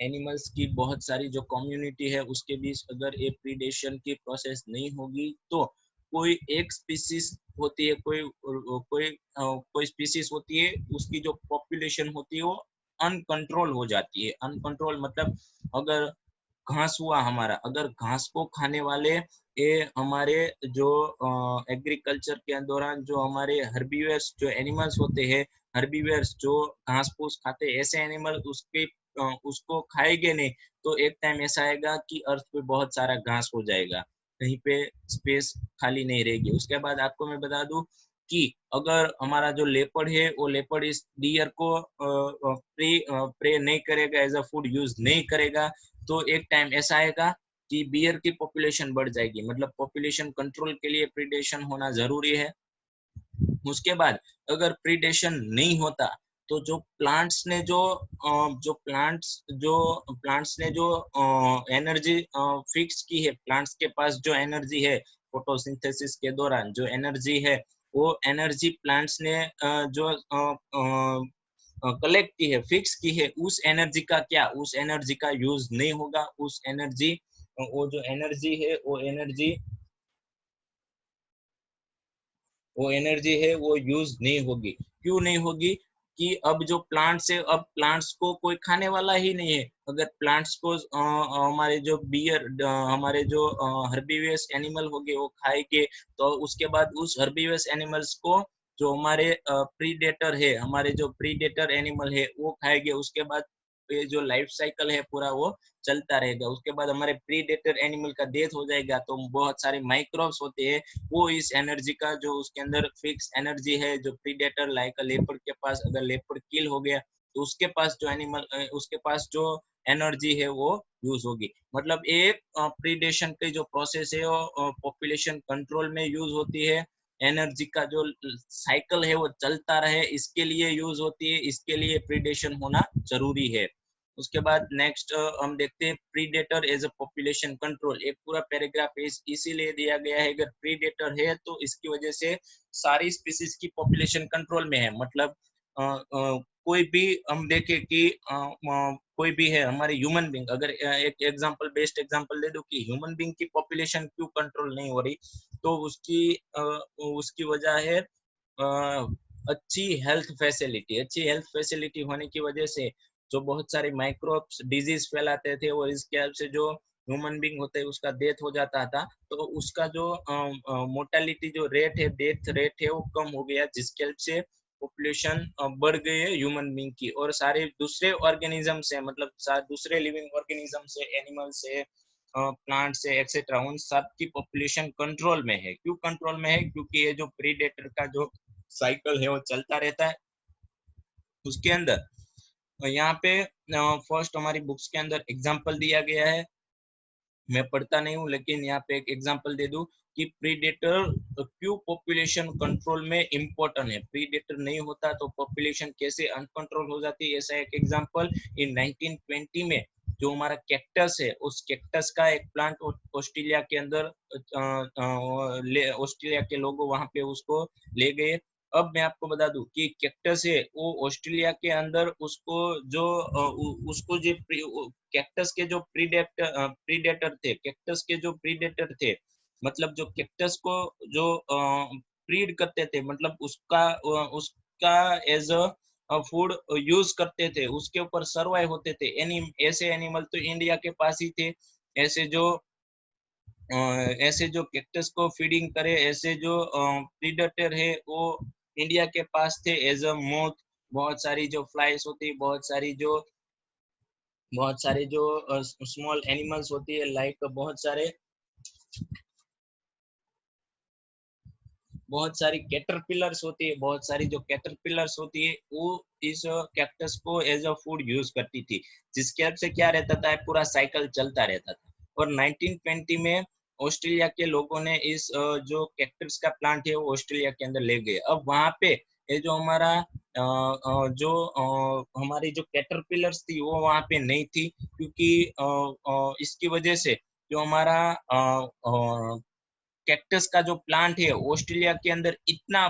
एनिमल्स की बहुत सारी जो कम्युनिटी है उसके बीच अगर ये प्रीडेशन की प्रोसेस नहीं होगी, तो कोई एक स्पीसीज होती है, कोई स्पीसीज होती है, उसकी जो पॉपुलेशन होती है वो अनकंट्रोल हो जाती है। अनकंट्रोल मतलब अगर घास हुआ हमारा, अगर घास को खाने वाले ये हमारे जो एग्रीकल्चर के दौरान जो हमारे हर्बीवर्स जो एनिमल्स होते हैं, हर्बीवर्स जो घास फूस खाते हैं, ऐसे एनिमल उसको खाएंगे नहीं, तो एक टाइम ऐसा आएगा कि अर्थ पे बहुत सारा घास हो जाएगा, कहीं पे स्पेस खाली नहीं रहेगी। उसके बाद आपको मैं बता दूं कि अगर हमारा जो लेपर्ड है, वो लेपर्ड इस डियर को प्रे नहीं करेगा, एज अ फूड यूज नहीं करेगा, तो एक टाइम ऐसा आएगा कि बियर की पॉपुलेशन बढ़ जाएगी। मतलब पॉपुलेशन कंट्रोल के लिए प्रीडेशन होना जरूरी है। उसके बाद अगर प्रीडेशन नहीं होता, तो जो प्लांट्स ने जो एनर्जी फिक्स की है, प्लांट्स के पास जो एनर्जी है फोटोसिंथेसिस के दौरान, जो एनर्जी है, वो एनर्जी प्लांट्स ने जो कलेक्ट की है, फिक्स की है, उस एनर्जी का क्या, उस एनर्जी का यूज नहीं होगा। उस एनर्जी, वो जो एनर्जी है, वो एनर्जी है वो यूज नहीं होगी। क्यों नहीं होगी? कि अब जो प्लांट्स है, अब प्लांट्स को कोई खाने वाला ही नहीं है। अगर प्लांट्स को हमारे जो बियर हमारे जो हर्बीवियस एनिमल हो गए वो खाएंगे, तो उसके बाद उस हर्बीवियस एनिमल्स को जो हमारे प्रीडेटर है, हमारे जो प्रीडेटर एनिमल है वो खाएंगे। उसके बाद ये जो लाइफ साइकिल है पूरा वो चलता रहेगा। उसके बाद हमारे प्रीडेटर एनिमल का डेथ हो जाएगा, तो बहुत सारे माइक्रोब्स होते हैं, वो इस एनर्जी का जो उसके अंदर फिक्स एनर्जी है, जो प्रीडेटर लाइक लेपर्ड के पास, अगर लेपर्ड किल हो गया, तो उसके पास जो एनिमल उसके पास जो एनर्जी है वो यूज होगी। मतलब एक प्रीडेशन की जो प्रोसेस है वो पॉपुलेशन कंट्रोल में यूज होती है। एनर्जी का जो साइकिल है वो चलता रहे, इसके लिए यूज होती है, इसके लिए प्रीडेशन होना जरूरी है। उसके बाद नेक्स्ट हम देखते हैं predator as a population control. एक पूरा पैराग्राफ इसीलिए दिया गया है, अगर प्रीडेटर है तो इसकी वजह से सारी स्पीसीज की पॉपुलेशन कंट्रोल में है। मतलब कोई भी हम देखें कि कोई भी है हमारे ह्यूमन बींग, अगर एक एग्जांपल, बेस्ट एग्जांपल दे दो कि ह्यूमन बींग की पॉपुलेशन क्यों कंट्रोल नहीं हो रही, तो उसकी वजह है अच्छी हेल्थ फैसिलिटी होने की वजह से जो बहुत सारे माइक्रोब्स डिजीज फैलाते थे, और इसके हेल्प से जो ह्यूमन बींग होते हैं उसका डेथ हो जाता था, तो उसका जो मोर्टेलिटी जो रेट है, डेथ रेट है, वो कम हो गया, जिसके हेल्प से पॉपुलेशन बढ़ गई है ह्यूमन बींग की। और सारे दूसरे ऑर्गेनिज्म से, मतलब दूसरे लिविंग ऑर्गेनिज्म से, एनिमल से, प्लांट से एक्सेट्रा, उन सब की पॉपुलेशन कंट्रोल में है। क्यों कंट्रोल में है? क्योंकि ये जो प्रीडेटर का जो साइकिल है वो चलता रहता है। उसके अंदर यहाँ पे फर्स्ट हमारी बुक्स के अंदर एग्जांपल दिया गया है, मैं पढ़ता नहीं हूँ लेकिन यहाँ पे एक एग्जांपल दे दूं कि प्रीडेटर क्यों पॉपुलेशन कंट्रोल में इम्पोर्टेंट है। प्रीडेटर नहीं होता तो पॉपुलेशन कैसे अनकंट्रोल हो जाती है। ऐसा एक एग्जांपल इन 1920 में जो हमारा कैक्टस है, उस कैक्टस का एक प्लांट ऑस्ट्रेलिया के अंदर, ऑस्ट्रेलिया के लोग वहां पे उसको ले गए। अब मैं आपको बता दूं कि कैक्टस है वो ऑस्ट्रेलिया के अंदर उसको जो उसको जो कैक्टस के जो प्रीडेटर थे, कैक्टस के जो प्रीडेटर थे, मतलब जो कैक्टस को जो प्रीड करते थे, मतलब उसका एज अ फूड यूज करते थे, उसके ऊपर सर्वाइव होते थे। ऐसे एनिमल तो इंडिया के पास ही थे। ऐसे जो ऐसे जो कैक्टस को फीडिंग करे, ऐसे जो प्रीडेटर है वो इंडिया के पास थे एज अ मोथ। बहुत सारी जो फ्लाइज होती है, बहुत सारी जो स्मॉल एनिमल्स होती है, लाइक बहुत सारी कैटरपिलर्स होती है, बहुत सारी जो कैटरपिलर्स होती है वो इस कैक्टस को एज अ फूड यूज करती थी, जिसके हेल्प से क्या रहता था, पूरा साइकिल चलता रहता था। और 1920 में ऑस्ट्रेलिया के लोगों ने इस जो कैक्टस का प्लांट है वो ऑस्ट्रेलिया के अंदर ले गए। अब वहां पे ये जो हमारा जो हमारी जो कैटरपिलर्स थी वो वहां पे नहीं थी, क्योंकि इसकी वजह से जो हमारा कैक्टस का जो प्लांट है ऑस्ट्रेलिया के अंदर इतना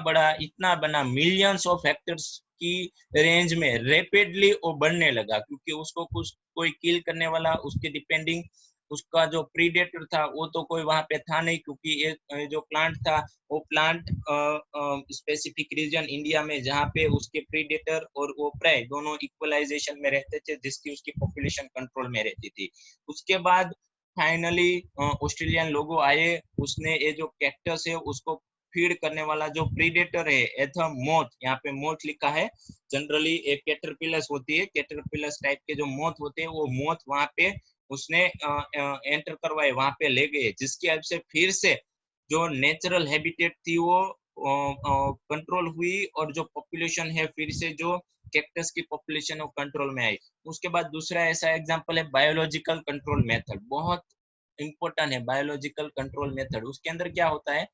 बना मिलियंस ऑफ हेक्टर्स की रेंज में रैपिडली वो बढ़ने लगा, क्योंकि उसको कुछ कोई किल करने वाला उसके डिपेंडिंग उसका जो प्रीडेटर था वो तो कोई वहां पे था नहीं, क्योंकि ये जो प्लांट था वो प्लांट स्पेसिफिक रीजन इंडिया में जहाँ पे उसके प्रीडेटर और वो प्रे दोनों इक्वलाइजेशन में रहते थे, जिसकी उसकी पॉपुलेशन कंट्रोल में रहती थी। उसके बाद फाइनली ऑस्ट्रेलियन लोगों आए, उसने ये जो कैक्टस है उसको फीड करने वाला जो प्रीडेटर है एथा मोथ, यहाँ पे मोथ लिखा है, जनरली एक कैटरपिलस होती है, कैटरपिलस टाइप के जो मोथ होते हैं वो मोथ वहां पे उसने एंटर करवाए, वहां पे ले गए, जिसकी वजह से फिर से जो नेचुरल हैबिटेट थी वो कंट्रोल हुई, और जो पॉपुलेशन है फिर से जो कैक्टस की पॉपुलेशन वो कंट्रोल में आई। उसके बाद दूसरा ऐसा एग्जांपल है बायोलॉजिकल कंट्रोल मेथड, बहुत इंपॉर्टेंट है बायोलॉजिकल कंट्रोल मेथड। उसके अंदर क्या होता है,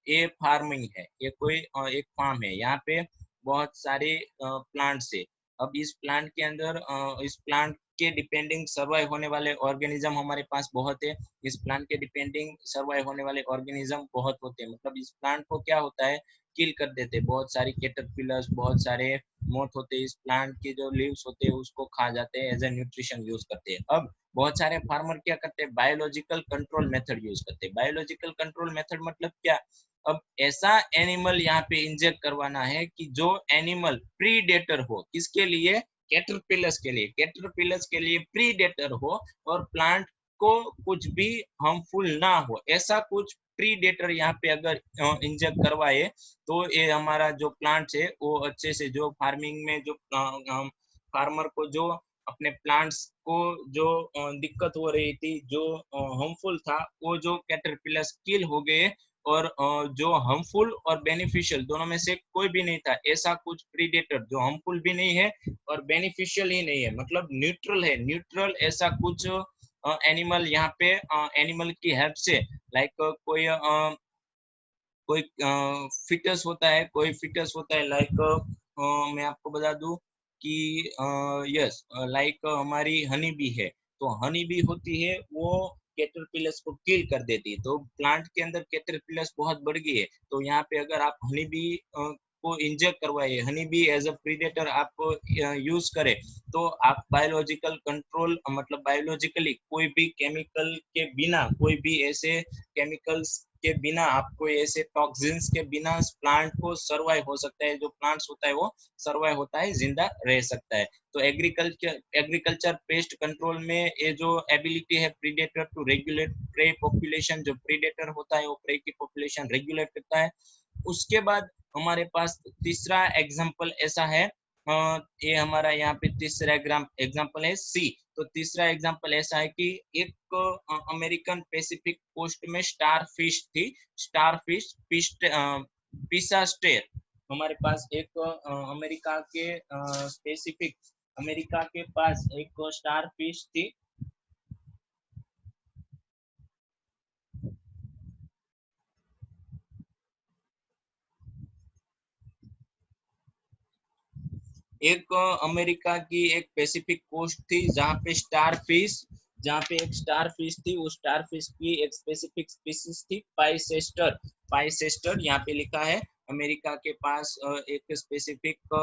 ये फार्मिंग है, ये कोई एक फार्म है, यहाँ पे बहुत सारे प्लांट्स है। अब इस प्लांट के अंदर इस प्लांट के डिपेंडिंग सर्वाइव होने वाले ऑर्गेनिज्म हमारे पास बहुत है, इस प्लांट के डिपेंडिंग सर्वाइव होने वाले ऑर्गेनिज्म बहुत होते हैं। मतलब इस प्लांट को क्या होता है, किल कर देते हैं, बहुत सारी कैटरपिलर्स, बहुत सारे मोथ होते हैं, इस प्लांट के जो लीव्स होते हैं उसको खा जाते हैं, एज ए न्यूट्रिशन यूज करते हैं। अब बहुत सारे फार्मर क्या करते हैं, बायोलॉजिकल कंट्रोल मेथड यूज करते हैं। बायोलॉजिकल कंट्रोल मेथड मतलब क्या, अब ऐसा एनिमल यहाँ पे इंजेक्ट करवाना है कि जो एनिमल प्रीडेटर हो, किसके लिए, कैटरपिलर्स के लिए, कैटरपिलर्स के लिए प्रीडेटर हो, और प्लांट को कुछ भी हार्मफुल ना हो, ऐसा कुछ प्रीडेटर यहाँ पे अगर इंजेक्ट करवाए तो ये हमारा जो प्लांट है वो अच्छे से, जो फार्मिंग में जो फार्मर को जो अपने प्लांट्स को जो दिक्कत हो रही थी, जो हार्मफुल था, वो जो कैटरपिलर्स किल हो गए, और जो हार्मफुल और बेनिफिशियल दोनों में से कोई भी नहीं था, ऐसा कुछ प्रीडेटर जो हार्मफुल भी नहीं है और बेनिफिशियल ही नहीं है, मतलब न्यूट्रल है, न्यूट्रल ऐसा कुछ एनिमल यहाँ पे एनिमल की हेल्प से, लाइक कोई फिटस होता है, कोई फिटस होता है, लाइक मैं आपको बता दूं कि यस, लाइक हमारी हनी बी है, तो हनी बी होती है वो कैटरपिलर्स को किल कर देती है, तो प्लांट के अंदर कैटरपिलर्स बहुत बढ़ गई है, तो यहाँ पे अगर आप हनी बी को इंजेक्ट करवाइए, honey bee as a predator आप यूज करें, तो आप बायोलॉजिकल कंट्रोल, मतलब बायोलॉजिकली कोई भी केमिकल के बिना, कोई भी ऐसे केमिकल्स के बिना, आपको ऐसे टॉक्सिन्स के बिना प्लांट को सर्वाइव हो सकता है, जो प्लांट्स होता है वो सर्वाइव होता है, जिंदा रह सकता है। तो एग्रीकल्चर पेस्ट कंट्रोल में ये जो एबिलिटी है predator to regulate prey population, जो प्रीडेटर होता है वो प्रे की पॉपुलेशन रेगुलेट करता है। उसके बाद हमारे पास तीसरा एग्जाम्पल ऐसा है, ये हमारा यहाँ पे तीसरा एग्जाम्पल है सी। तो तीसरा एग्जाम्पल ऐसा है कि एक अमेरिकन पैसिफिक कोस्ट में स्टार फिश थी, स्टार फिश पिसा स्टेर। हमारे पास एक अमेरिका के स्पेसिफिक अमेरिका के पास एक स्टार फिश थी, एक अमेरिका की एक पैसिफिक कोस्ट थी जहाँ पे स्टार फिश, जहाँ पे एक स्टार फिश थी, उस स्टार फिश की एक स्पेसिफिक स्पीसीज थी पाइसेस्टर। पाइसेस्टर यहाँ पे लिखा है, अमेरिका के पास एक स्पेसिफिक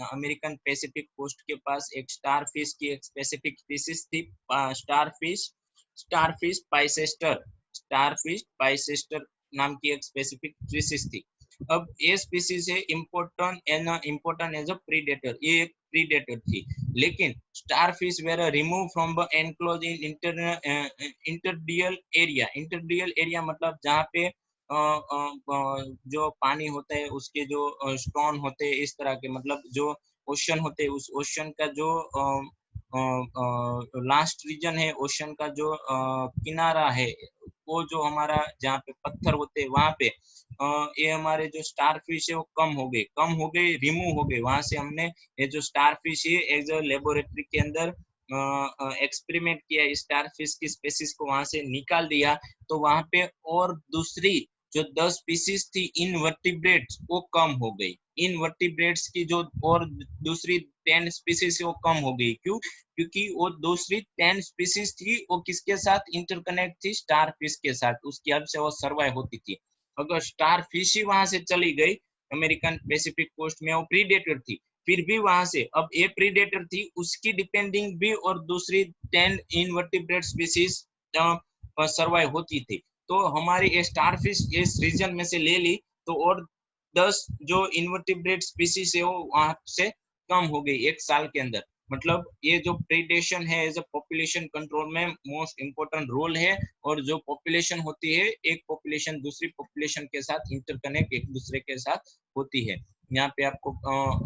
अमेरिकन पैसिफिक कोस्ट के पास एक स्टार फिश की एक स्पेसिफिक स्पीसीज थी, star fish, star fish Pisaster, star fish Pisaster नाम की एक स्पेसिफिक स्पीसीज थी। अब ये स्पीसीज है इम्पोर्टेंट एज अ प्रीडेटर, ये एक प्रीडेटर थी, लेकिन starfish were remove from the enclose in intertidal area. Intertidal area मतलब जहाँ पे जो पानी होता है उसके जो स्टोन होते हैं इस तरह के, मतलब जो ओशन होते हैं उस ओशन का जो लास्ट रीजन है, ओशन का जो किनारा है, वो जो हमारा जहाँ पे पत्थर होते हैं वहां पे ये हमारे जो स्टार फिश है वो कम हो गए रिमूव हो गए वहां से। हमने ये जो स्टार फिश है एज अ लेबोरेटरी के अंदर एक्सपेरिमेंट किया, स्टार फिश की स्पेसिस को वहां से निकाल दिया, तो वहां पे और दूसरी जो 10 स्पीसीज थी इनवर्टिब्रेट्स वो कम हो गई। इनवर्टिब्रेट्स की जो और दूसरी 10 स्पीसीज वो कम हो गई, क्यों? क्योंकि वो दूसरी 10 स्पीसीज थी वो किसके साथ इंटरकनेक्ट थी? स्टार फिश के साथ, उसकी हेल्प से वो सर्वाइव होती थी। अगर स्टार फिश ही वहां से चली गई अमेरिकन पैसिफिक कोस्ट में, वो प्रीडेटर थी, फिर भी वहां से अब ये प्रीडेटर थी उसकी डिपेंडिंग भी और दूसरी 10 इनवर्टिब्रेट स्पीसीज सर्वाइव होती थी। तो हमारी स्टार फिश इस रीजन में से ले ली तो और 10 जो इनवर्टिब्रेट स्पीसीज है वो वहां से कम हो गई एक साल के अंदर। मतलब ये जो प्रीडेशन है एज अ पॉपुलेशन कंट्रोल में मोस्ट इंपोर्टेंट रोल है, और जो पॉपुलेशन होती है एक पॉपुलेशन दूसरी पॉपुलेशन के साथ इंटरकनेक्ट एक दूसरे के साथ होती है। यहाँ पे आपको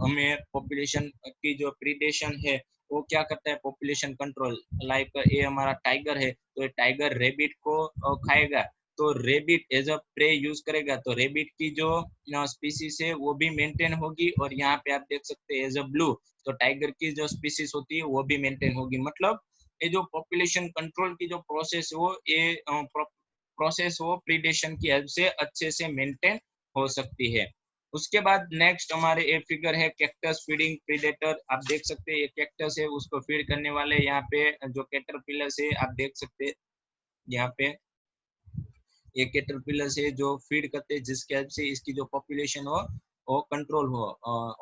हमें पॉपुलेशन की जो प्रीडेशन है वो क्या करता है, पॉपुलेशन कंट्रोल। लाइक ये हमारा टाइगर है तो ये टाइगर रेबिट को खाएगा, तो rabbit as a prey use करेगा, तो रेबिट की जो स्पीसीज है वो भी मेंटेन होगी। और यहाँ पे आप देख सकते हैं एज अ ब्लू, तो टाइगर की जो स्पीसीज होती है वो भी मेंटेन होगी। मतलब ये जो पॉपुलेशन कंट्रोल की जो प्रोसेस हो ये प्रोसेस हो प्रीडेशन की हेल्प से अच्छे से मेंटेन हो सकती है। उसके बाद नेक्स्ट हमारे एक फिगर है कैक्टस फीडिंग प्रीडेटर। आप देख सकते हैं ये कैक्टस है उसको फीड करने वाले यहाँ पे जो कैटरपिलर्स है आप देख सकते हैं यहाँ पे ये कैटरपिलर से जो फीड करते हैं जिसके हेल्प से इसकी जो पॉपुलेशन हो वो कंट्रोल हो।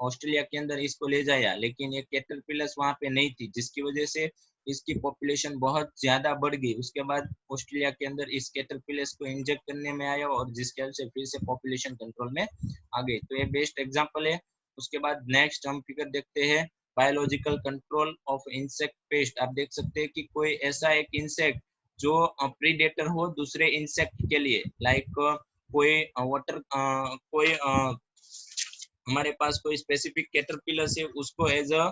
ऑस्ट्रेलिया के अंदर इसको ले जाया लेकिन ये कैटरपिलर्स वहां पे नहीं थी जिसकी वजह से इसकी पॉपुलेशन बहुत ज्यादा बढ़ गई। उसके बाद ऑस्ट्रेलिया के अंदर इस कैटरपिलर्स को इंजेक्ट करने में आया और जिसके हेल्प से फिर से पॉपुलेशन कंट्रोल में आ गई। तो ये बेस्ट एग्जाम्पल है। उसके बाद नेक्स्ट हम फिगर देखते हैं biological control of insect pest. आप देख सकते हैं कि कोई ऐसा एक इंसेक्ट जो प्रीडेटर हो दूसरे इंसेक्ट के लिए, लाइक कोई वाटर कोई हमारे पास कोई स्पेसिफिक कैटरपिलर है उसको एज अ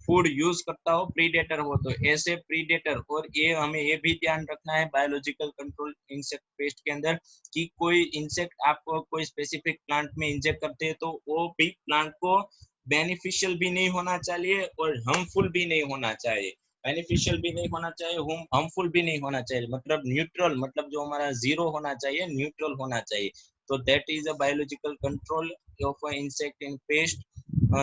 फूड यूज करता हो, प्रीडेटर हो, तो ऐसे प्रीडेटर। और ये हमें ये भी ध्यान रखना है बायोलॉजिकल कंट्रोल इंसेक्ट पेस्ट के अंदर कि कोई इंसेक्ट आपको कोई स्पेसिफिक प्लांट में इंजेक्ट करते हैं तो वो भी प्लांट को बेनिफिशियल भी नहीं होना चाहिए और हार्मफुल भी नहीं होना चाहिए। बेनिफिशियल भी नहीं होना चाहिए, हार्मफुल भी नहीं होना चाहिए, मतलब न्यूट्रल, मतलब जो हमारा जीरो होना चाहिए न्यूट्रल होना चाहिए। तो that is a biological control of an insect in paste.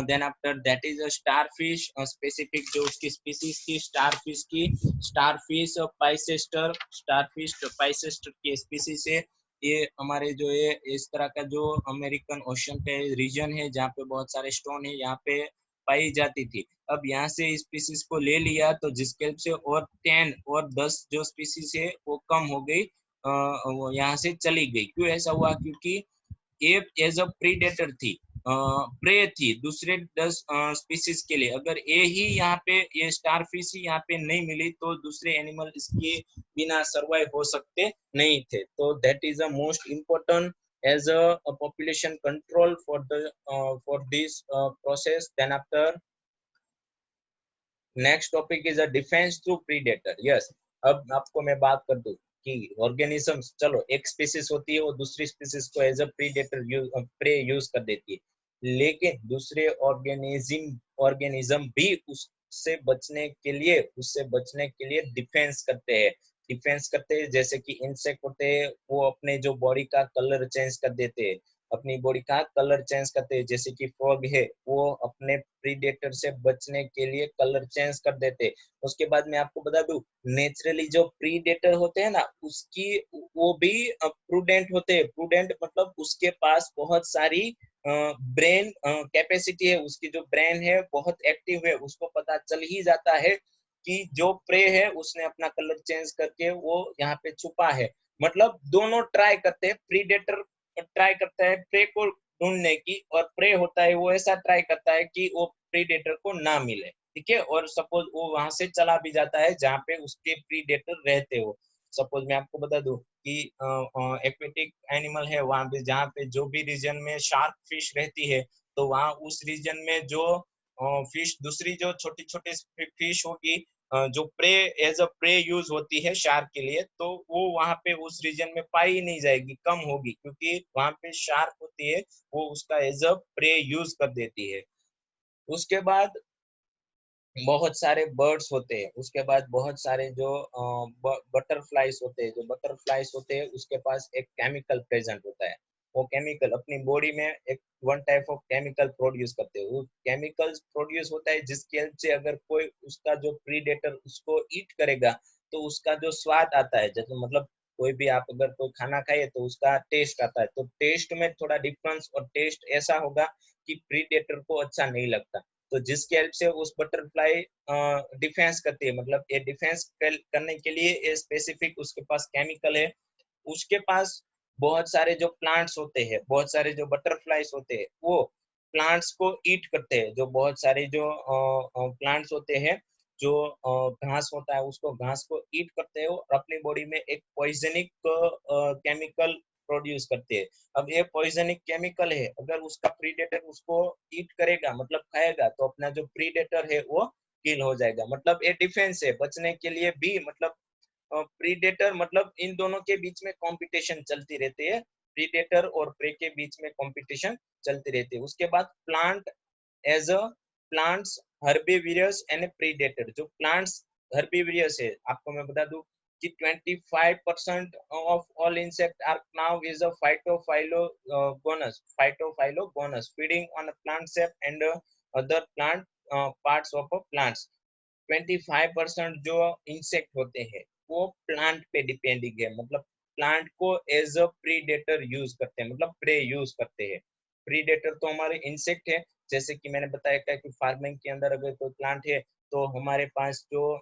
Then after that is a starfish, specific जो उसकी species की starfish की, starfish पाइसेस्टर, starfish पाइसेस्टर की species है। ये हमारे जो है इस तरह का जो अमेरिकन ओशन पे रीजन है जहाँ पे बहुत सारे स्टोन है यहाँ पे पाई जाती थी। अब यहाँ से स्पीसीज को ले लिया तो जिसके हेल्प से और 10 और 10 जो स्पीसीज है वो कम हो गई, वो यहाँ से चली गई। क्यों ऐसा हुआ? क्योंकि ये एज अ प्रीडेटर थी, प्रे थी दूसरे 10 स्पीसीज के लिए। अगर ये ही यहाँ पे ये स्टारफिश ही यहाँ पे नहीं मिली तो दूसरे एनिमल इसके बिना सर्वाइव हो सकते नहीं थे। तो that is a most important as a population control for this process. Then after next topic is a defence through predator. Yes, अब आपको मैं बात कर दूं कि ऑर्गेनिजम्स, चलो एक स्पीसीज होती है वो दूसरी स्पीसीज को as a predator prey use कर देती है, लेकिन दूसरे ऑर्गेनिज्म भी उससे बचने के लिए डिफेंस करते हैं। डिफेंस करते हैं जैसे कि इंसेक्ट होते हैं वो अपने जो बॉडी का कलर चेंज कर देते हैं, अपनी बॉडी का कलर चेंज करते हैं। जैसे कि फ्रॉग है वो अपने प्रीडेटर से बचने के लिए कलर चेंज कर देते हैं। उसके बाद मैं आपको बता दूं नेचुरली जो प्रीडेटर होते हैं ना उसकी वो भी प्रूडेंट होते हैं। प्रूडेंट मतलब उसके पास बहुत सारी ब्रेन कैपेसिटी है, उसकी जो ब्रेन है बहुत एक्टिव है, उसको पता चल ही जाता है कि जो प्रे है उसने अपना कलर चेंज करके वो यहाँ पे छुपा है। मतलब दोनों ट्राई करते हैं, प्रीडेटर ट्राई करता है प्रे को ढूंढने की, और प्रे होता है वो ऐसा ट्राई करता है कि वो प्रीडेटर को ना मिले, ठीक है। और सपोज वो वहां से चला भी जाता है जहाँ पे उसके प्रीडेटर रहते हो। सपोज मैं आपको बता दूं कि एक्वेटिक एनिमल है वहां पे, जहाँ पे जो भी रीजन में शार्क फिश रहती है, तो वहाँ उस रीजन में जो फिश, दूसरी जो छोटी छोटी फिश होगी, जो prey, as a prey use होती है शार्क के लिए, तो वो वहां पे उस रीजन में पाई ही नहीं जाएगी, कम होगी, क्योंकि वहां पे शार्क होती है, वो उसका एज अ प्रे यूज कर देती है। उसके बाद बहुत सारे बर्ड्स होते हैं, उसके बाद बहुत सारे जो बटरफ्लाइज होते हैं, जो बटरफ्लाइज होते हैं उसके पास एक केमिकल प्रेजेंट होता है। वो केमिकल अपनी बॉडी में एक one type of chemical produce करते हैं। वो केमिकल्स प्रोड्यूस होता है जिसकी हेल्प से अगर कोई उसका जो प्रीडेटर उसको ईट करेगा, तो उसका जो स्वाद आता है, जैसे मतलब कोई भी आप अगर कोई खाना खाइए तो उसका टेस्ट आता है, तो टेस्ट में थोड़ा डिफरेंस, और टेस्ट ऐसा होगा कि प्रीडेटर को अच्छा नहीं लगता। तो जिसकी हेल्प से उस बटरफ्लाई डिफेंस करती है, मतलब ये डिफेंस करने के लिए ये स्पेसिफिक उसके पास केमिकल है। उसके पास बहुत सारे जो प्लांट्स होते हैं, बहुत सारे जो बटरफ्लाइज होते हैं, वो प्लांट्स को ईट करते हैं। जो बहुत सारे जो प्लांट्स होते हैं, जो घास होता है, उसको घास को ईट करते हैं और अपनी बॉडी में एक पॉइजनिक केमिकल प्रोड्यूस करते हैं। अब ये पॉइजनिक केमिकल है, अगर उसका प्रीडेटर उसको ईट करेगा, मतलब खाएगा, तो अपना जो प्रीडेटर है वो किल हो जाएगा। मतलब ये डिफेंस है, बचने के लिए भी, मतलब प्रीडेटर, मतलब इन दोनों के बीच में कंपटीशन चलती रहती है, प्रीडेटर और प्रे के बीच में कंपटीशन चलती रहती है। उसके बाद plant as a plants herbivorous and predator. जो प्लांट्स हर्बिवियरस है, आपको मैं बता दूं कि 25% of all insect are now is a phytophylogonus feeding on a plant sap and other plant parts of a plants। 25% जो इंसेक्ट होते हैं वो प्लांट पे डिपेंडिंग है, मतलब प्लांट को एज अ प्रीडेटर यूज करते हैं, मतलब प्रे यूज करते हैं। प्रीडेटर तो हमारे इंसेक्ट है, जैसे कि मैंने बताया था कि फार्मिंग के अंदर अगर कोई प्लांट है, तो हमारे पास जो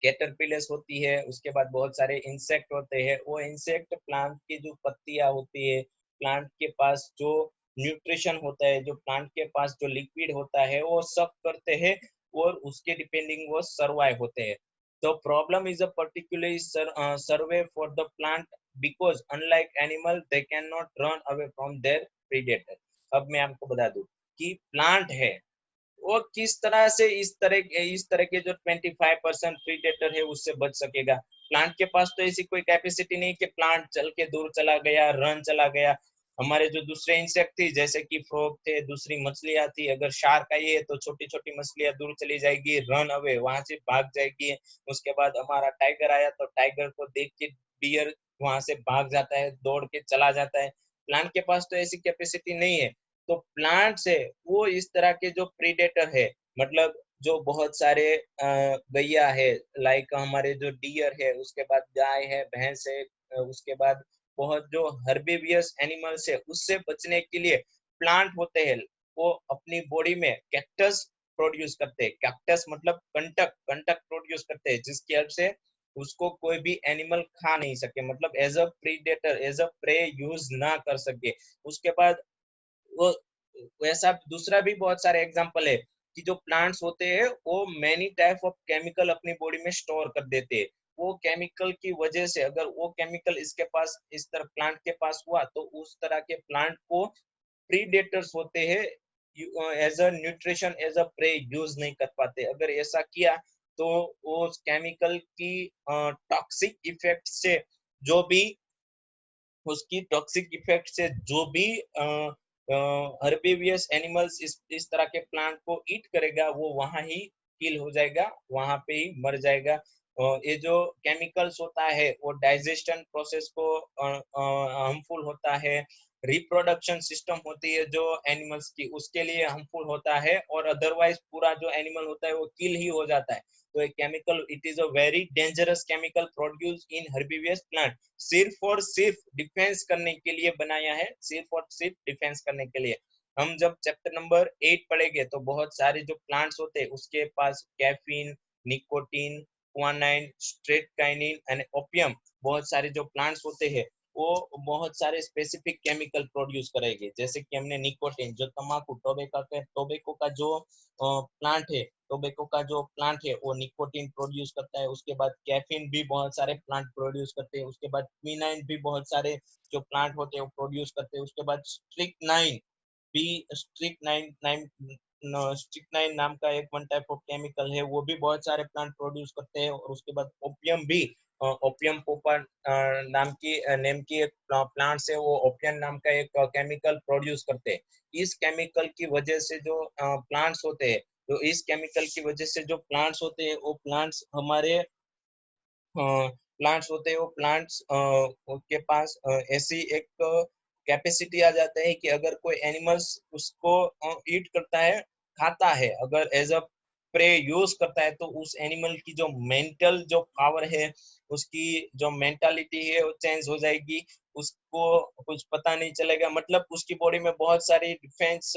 कैटरपिलर्स होती है, उसके बाद बहुत सारे इंसेक्ट होते हैं। वो इंसेक्ट प्लांट की जो पत्तियां होती है, प्लांट के पास जो न्यूट्रिशन होता है, जो प्लांट के पास जो लिक्विड होता है, वो सब करते हैं, और उसके डिपेंडिंग वो सर्वाइव होते हैं। तो problem is a particularly survey for the plant, because unlike animal they can not run away from their predator. अब मैं आपको बता दूं कि प्लांट है वो किस तरह से इस तरह के जो 25% प्रीडेटर है उससे बच सकेगा। प्लांट के पास तो ऐसी कोई कैपेसिटी नहीं कि प्लांट चल के दूर चला गया, रन चला गया। हमारे जो दूसरे इंसेक्ट थी, जैसे कि फ्रॉग थे, दूसरी मछलियां थी, अगर शार्क आई है तो छोटी छोटी मछलियां दूर चली जाएगी, रन अवे, वहां से भाग जाएगी। उसके बाद हमारा टाइगर आया तो टाइगर को देख के डियर वहां से भाग जाता है, दौड़ के चला जाता है। प्लांट के पास तो ऐसी कैपेसिटी नहीं है। तो प्लांट्स है वो इस तरह के जो प्रीडेटर है, मतलब जो बहुत सारे गैया है, लाइक हमारे जो डियर है, उसके बाद गाय है, भैंस है, उसके बाद बहुत जो हर्बिवियस एनिमल्स है, उससे बचने के लिए प्लांट होते हैं, वो अपनी बॉडी में कैक्टस प्रोड्यूस करते हैं। कैक्टस मतलब कंटक, कंटक प्रोड्यूस करते हैं, जिसकी हेल्प से उसको कोई भी एनिमल खा नहीं सके, मतलब as a predator, as a prey use ना कर सके। उसके बाद वो वैसा दूसरा भी बहुत सारे एग्जांपल है कि जो प्लांट्स होते हैं वो मैनी टाइप ऑफ केमिकल अपनी बॉडी में स्टोर कर देते हैं। वो केमिकल की वजह से अगर वो केमिकल इसके पास, इस तरह प्लांट के पास हुआ, तो उस तरह के प्लांट को प्रीडेटर्स होते हैं as a nutrition, as a prey use नहीं कर पाते। अगर ऐसा किया तो वो केमिकल की टॉक्सिक इफेक्ट से जो भी उसकी टॉक्सिक इफेक्ट से जो भी हर्बिवियस एनिमल्स इस तरह के प्लांट को ईट करेगा, वो वहां ही किल हो जाएगा, वहां पे ही मर जाएगा। ये जो केमिकल्स होता है वो डाइजेशन प्रोसेस को हार्मफुल होता है। रिप्रोडक्शन सिस्टम होती है जो एनिमल्स की, उसके लिए हार्मफुल होता है, और अदरवाइज पूरा जो एनिमल होता है वो किल ही हो जाता है। तो एक chemical, it is a very dangerous chemical produce in herbivorous plant, सिर्फ और सिर्फ डिफेंस करने के लिए बनाया है, सिर्फ और सिर्फ डिफेंस करने के लिए। हम जब चैप्टर नंबर 8 पढ़ेंगे तो बहुत सारे जो प्लांट्स होते हैं उसके पास कैफीन, निकोटीन, क्वानाइन, स्ट्रेटकाइनिन एंड ओपियम, बहुत सारे जो प्लांट्स होते हैं वो बहुत सारे स्पेसिफिक केमिकल प्रोड्यूस करेंगे, जैसे कि हमने निकोटिन, जो तंबाकू टोबैको का जो प्लांट है, टोबैको का जो प्लांट है वो निकोटिन प्रोड्यूस करता है। उसके बाद कैफीन भी बहुत सारे प्लांट प्रोड्यूस करते हैं। उसके बाद क्विनाइन भी बहुत सारे जो प्लांट होते हैं वो प्रोड्यूस करते हैं। उसके बाद स्ट्रिक्नाइन भी, स्ट्रिक्नाइन नाम का एक वन टाइप ऑफ केमिकल है, वो भी बहुत सारे प्लांट प्रोड्यूस करते हैं। और उसके बाद ओपियम भी, ओपियम पोपा नेम की एक प्लांट से वो ओपियम नाम का एक केमिकल प्रोड्यूस करते हैं। इस केमिकल की वजह से जो प्लांट्स होते हैं, तो इस केमिकल की वजह से जो प्लांट्स होते हैं वो प्लांट्स हमारे प्लांट्स होते हैं, वो प्लांट्स के पास ऐसी एक कैपेसिटी आ जाता है कि अगर कोई एनिमल्स उसको ईट करता है, खाता है, अगर एज अ प्रे यूज करता है, तो उस एनिमल की जो मेंटल जो पावर है, उसकी जो मेंटालिटी है वो चेंज हो जाएगी। उसको कुछ पता नहीं चलेगा, मतलब उसकी बॉडी में बहुत सारी डिफेंस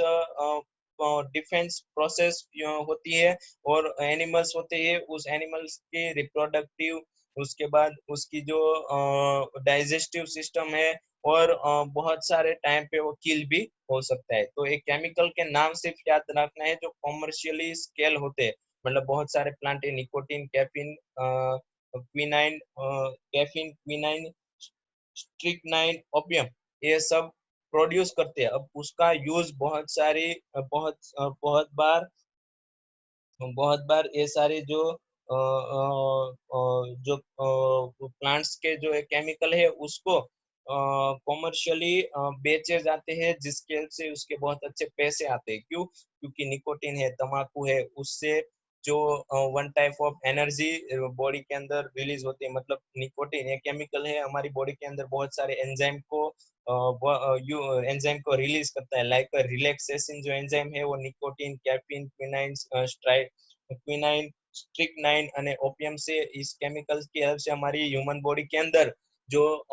प्रोसेस होती है। और एनिमल्स होते हैं, उस एनिमल्स के रिप्रोडक्टिव, उसके बाद उसकी जो डाइजेस्टिव सिस्टम है, और बहुत सारे टाइम पे वो किल भी हो सकता है। तो एक केमिकल के नाम सिर्फ याद रखना है जो कॉमर्शियली स्केल होते हैं, मतलब बहुत सारे प्लांट है, निकोटिन, कैफीन, स्ट्रिक्नाइन, ओपियम, ये सब प्रोड्यूस करते हैं। अब उसका यूज बहुत बार ये सारे जो प्लांट्स के जो केमिकल है उसको कॉमर्शियली बेचे जाते हैं, जिसके से उसके बहुत अच्छे पैसे आते हैं। क्यों? क्योंकि निकोटिन है, तंबाकू है, उससे जो one type of energy body के अंदर रिलीज होती है। मतलब निकोटिन एक केमिकल है, हमारी बॉडी के अंदर बहुत सारे एंजाइम को रिलीज करता है। लाइक रिलैक्सेशन जो एंजाइम है वो निकोटिन, कैफीन, क्विनाइन, स्ट्रिक्नाइन અને ओपियम से, इस केमिकल्स की हेल्प से हमारी ह्यूमन बॉडी के अंदर जो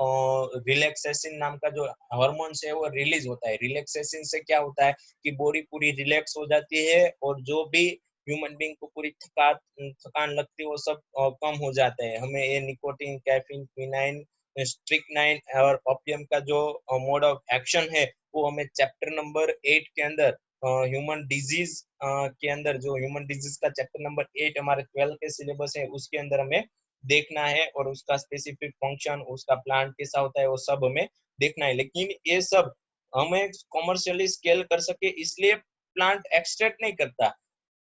रिलैक्सेशन नाम का जो हार्मोन्स है वो रिलीज होता है। रिलैक्सेशन से क्या होता है कि बॉडी पूरी रिलैक्स हो जाती है, और जो भी ह्यूमन बीइंग को पूरी थकान लगती है वो सब कम हो जाता है। हमें ये निकोटिन, कैफीन, क्विनाइन, स्ट्रिक्नाइन और ओपियम का जो मोड ऑफ एक्शन है वो हमें चैप्टर नंबर 8 के अंदर, ह्यूमन डिजीज के अंदर, जो ह्यूमन डिजीज का चैप्टर नंबर 8 हमारे 12 के सिलेबस है उसके अंदर हमें देखना है। और उसका स्पेसिफिक फंक्शन, उसका प्लांट कैसा होता है वो सब हमें देखना है। लेकिन ये सब हमें कॉमर्शियली स्केल कर सके इसलिए प्लांट एक्सट्रैक्ट नहीं करता।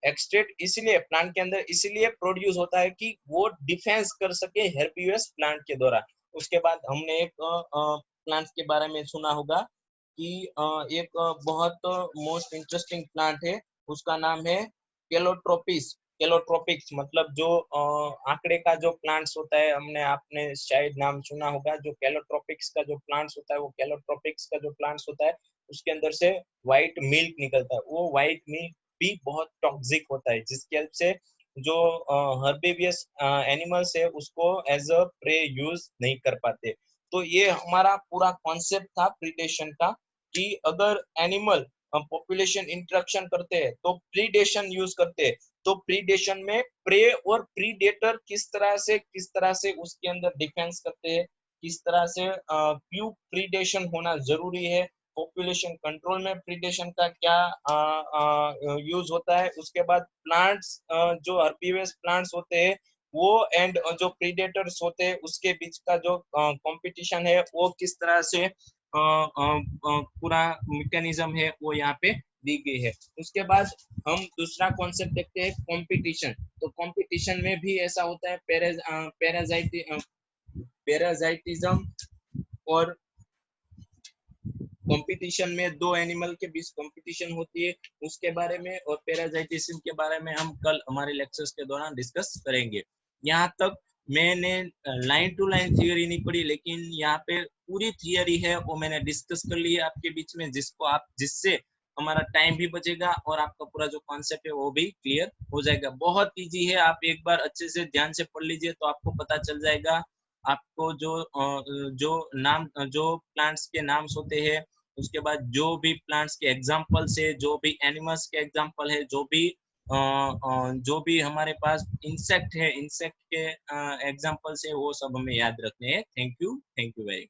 एक्सट्रैक्ट इसलिए प्लांट के अंदर इसलिए प्रोड्यूस होता है कि वो डिफेंस कर सके हेर्बिवस प्लांट के द्वारा। उसके बाद हमने एक प्लांट के बारे में सुना होगा कि एक बहुत मोस्ट इंटरेस्टिंग प्लांट है, उसका नाम है केलोट्रोपिस। केलोट्रोपिक्स मतलब जो आंकड़े का जो प्लांट्स होता है, हमने आपने शायद नाम सुना होगा। जो केलोट्रोपिक्स का जो प्लांट्स होता है, वो केलोट्रोपिक्स का जो प्लांट्स होता है उसके अंदर से व्हाइट मिल्क निकलता है। वो व्हाइट मिल्क भी बहुत टॉक्सिक होता है, जिसकी हेल्प से जो हर्बेवियस एनिमल्स है उसको एज अ प्रे यूज नहीं कर पाते। तो ये हमारा पूरा कॉन्सेप्ट था प्रीडेशन का, कि अगर एनिमल पॉपुलेशन इंटरेक्शन करते हैं तो प्रीडेशन यूज करते हैं। तो प्रीडेशन में प्रे और प्रीडेटर किस तरह से उसके अंदर डिफेंस करते हैं, किस तरह से क्यों प्रीडेशन होना जरूरी है, पॉपुलेशन कंट्रोल में प्रीडेशन का क्या यूज होता है। उसके बाद प्लांट्स, जो हर्बीवरस प्लांट्स होते हैं वो एंड जो प्रीडेटर्स होते हैं उसके बीच का जो कंपटीशन है वो किस तरह से पूरा मैकेनिज्म है वो यहाँ पे दी गई है। उसके बाद हम दूसरा कॉन्सेप्ट देखते हैं, कंपटीशन। तो कंपटीशन में भी ऐसा होता है, पैराजाइटिज्म और कंपटीशन में दो एनिमल के बीच कंपटीशन होती है, उसके बारे में और पैराजाइटिज्म के बारे में हम कल हमारे लेक्चर्स के दौरान डिस्कस करेंगे। यहाँ तक मैंने लाइन टू लाइन थियोरी नहीं पढ़ी, लेकिन यहाँ पे पूरी थियोरी है वो मैंने डिस्कस कर ली है आपके बीच में, जिससे हमारा टाइम भी बचेगा और आपका पूरा जो कॉन्सेप्ट है वो भी क्लियर हो जाएगा। बहुत इजी है, आप एक बार अच्छे से ध्यान से पढ़ लीजिए तो आपको पता चल जाएगा। आपको जो प्लांट्स के नाम्स होते हैं, उसके बाद जो भी प्लांट्स के एग्जाम्पल्स है, जो भी एनिमल्स के एग्जाम्पल है, जो भी हमारे पास इंसेक्ट है, इंसेक्ट के एग्जाम्पल्स है, वो सब हमें याद रखने हैं। Thank you very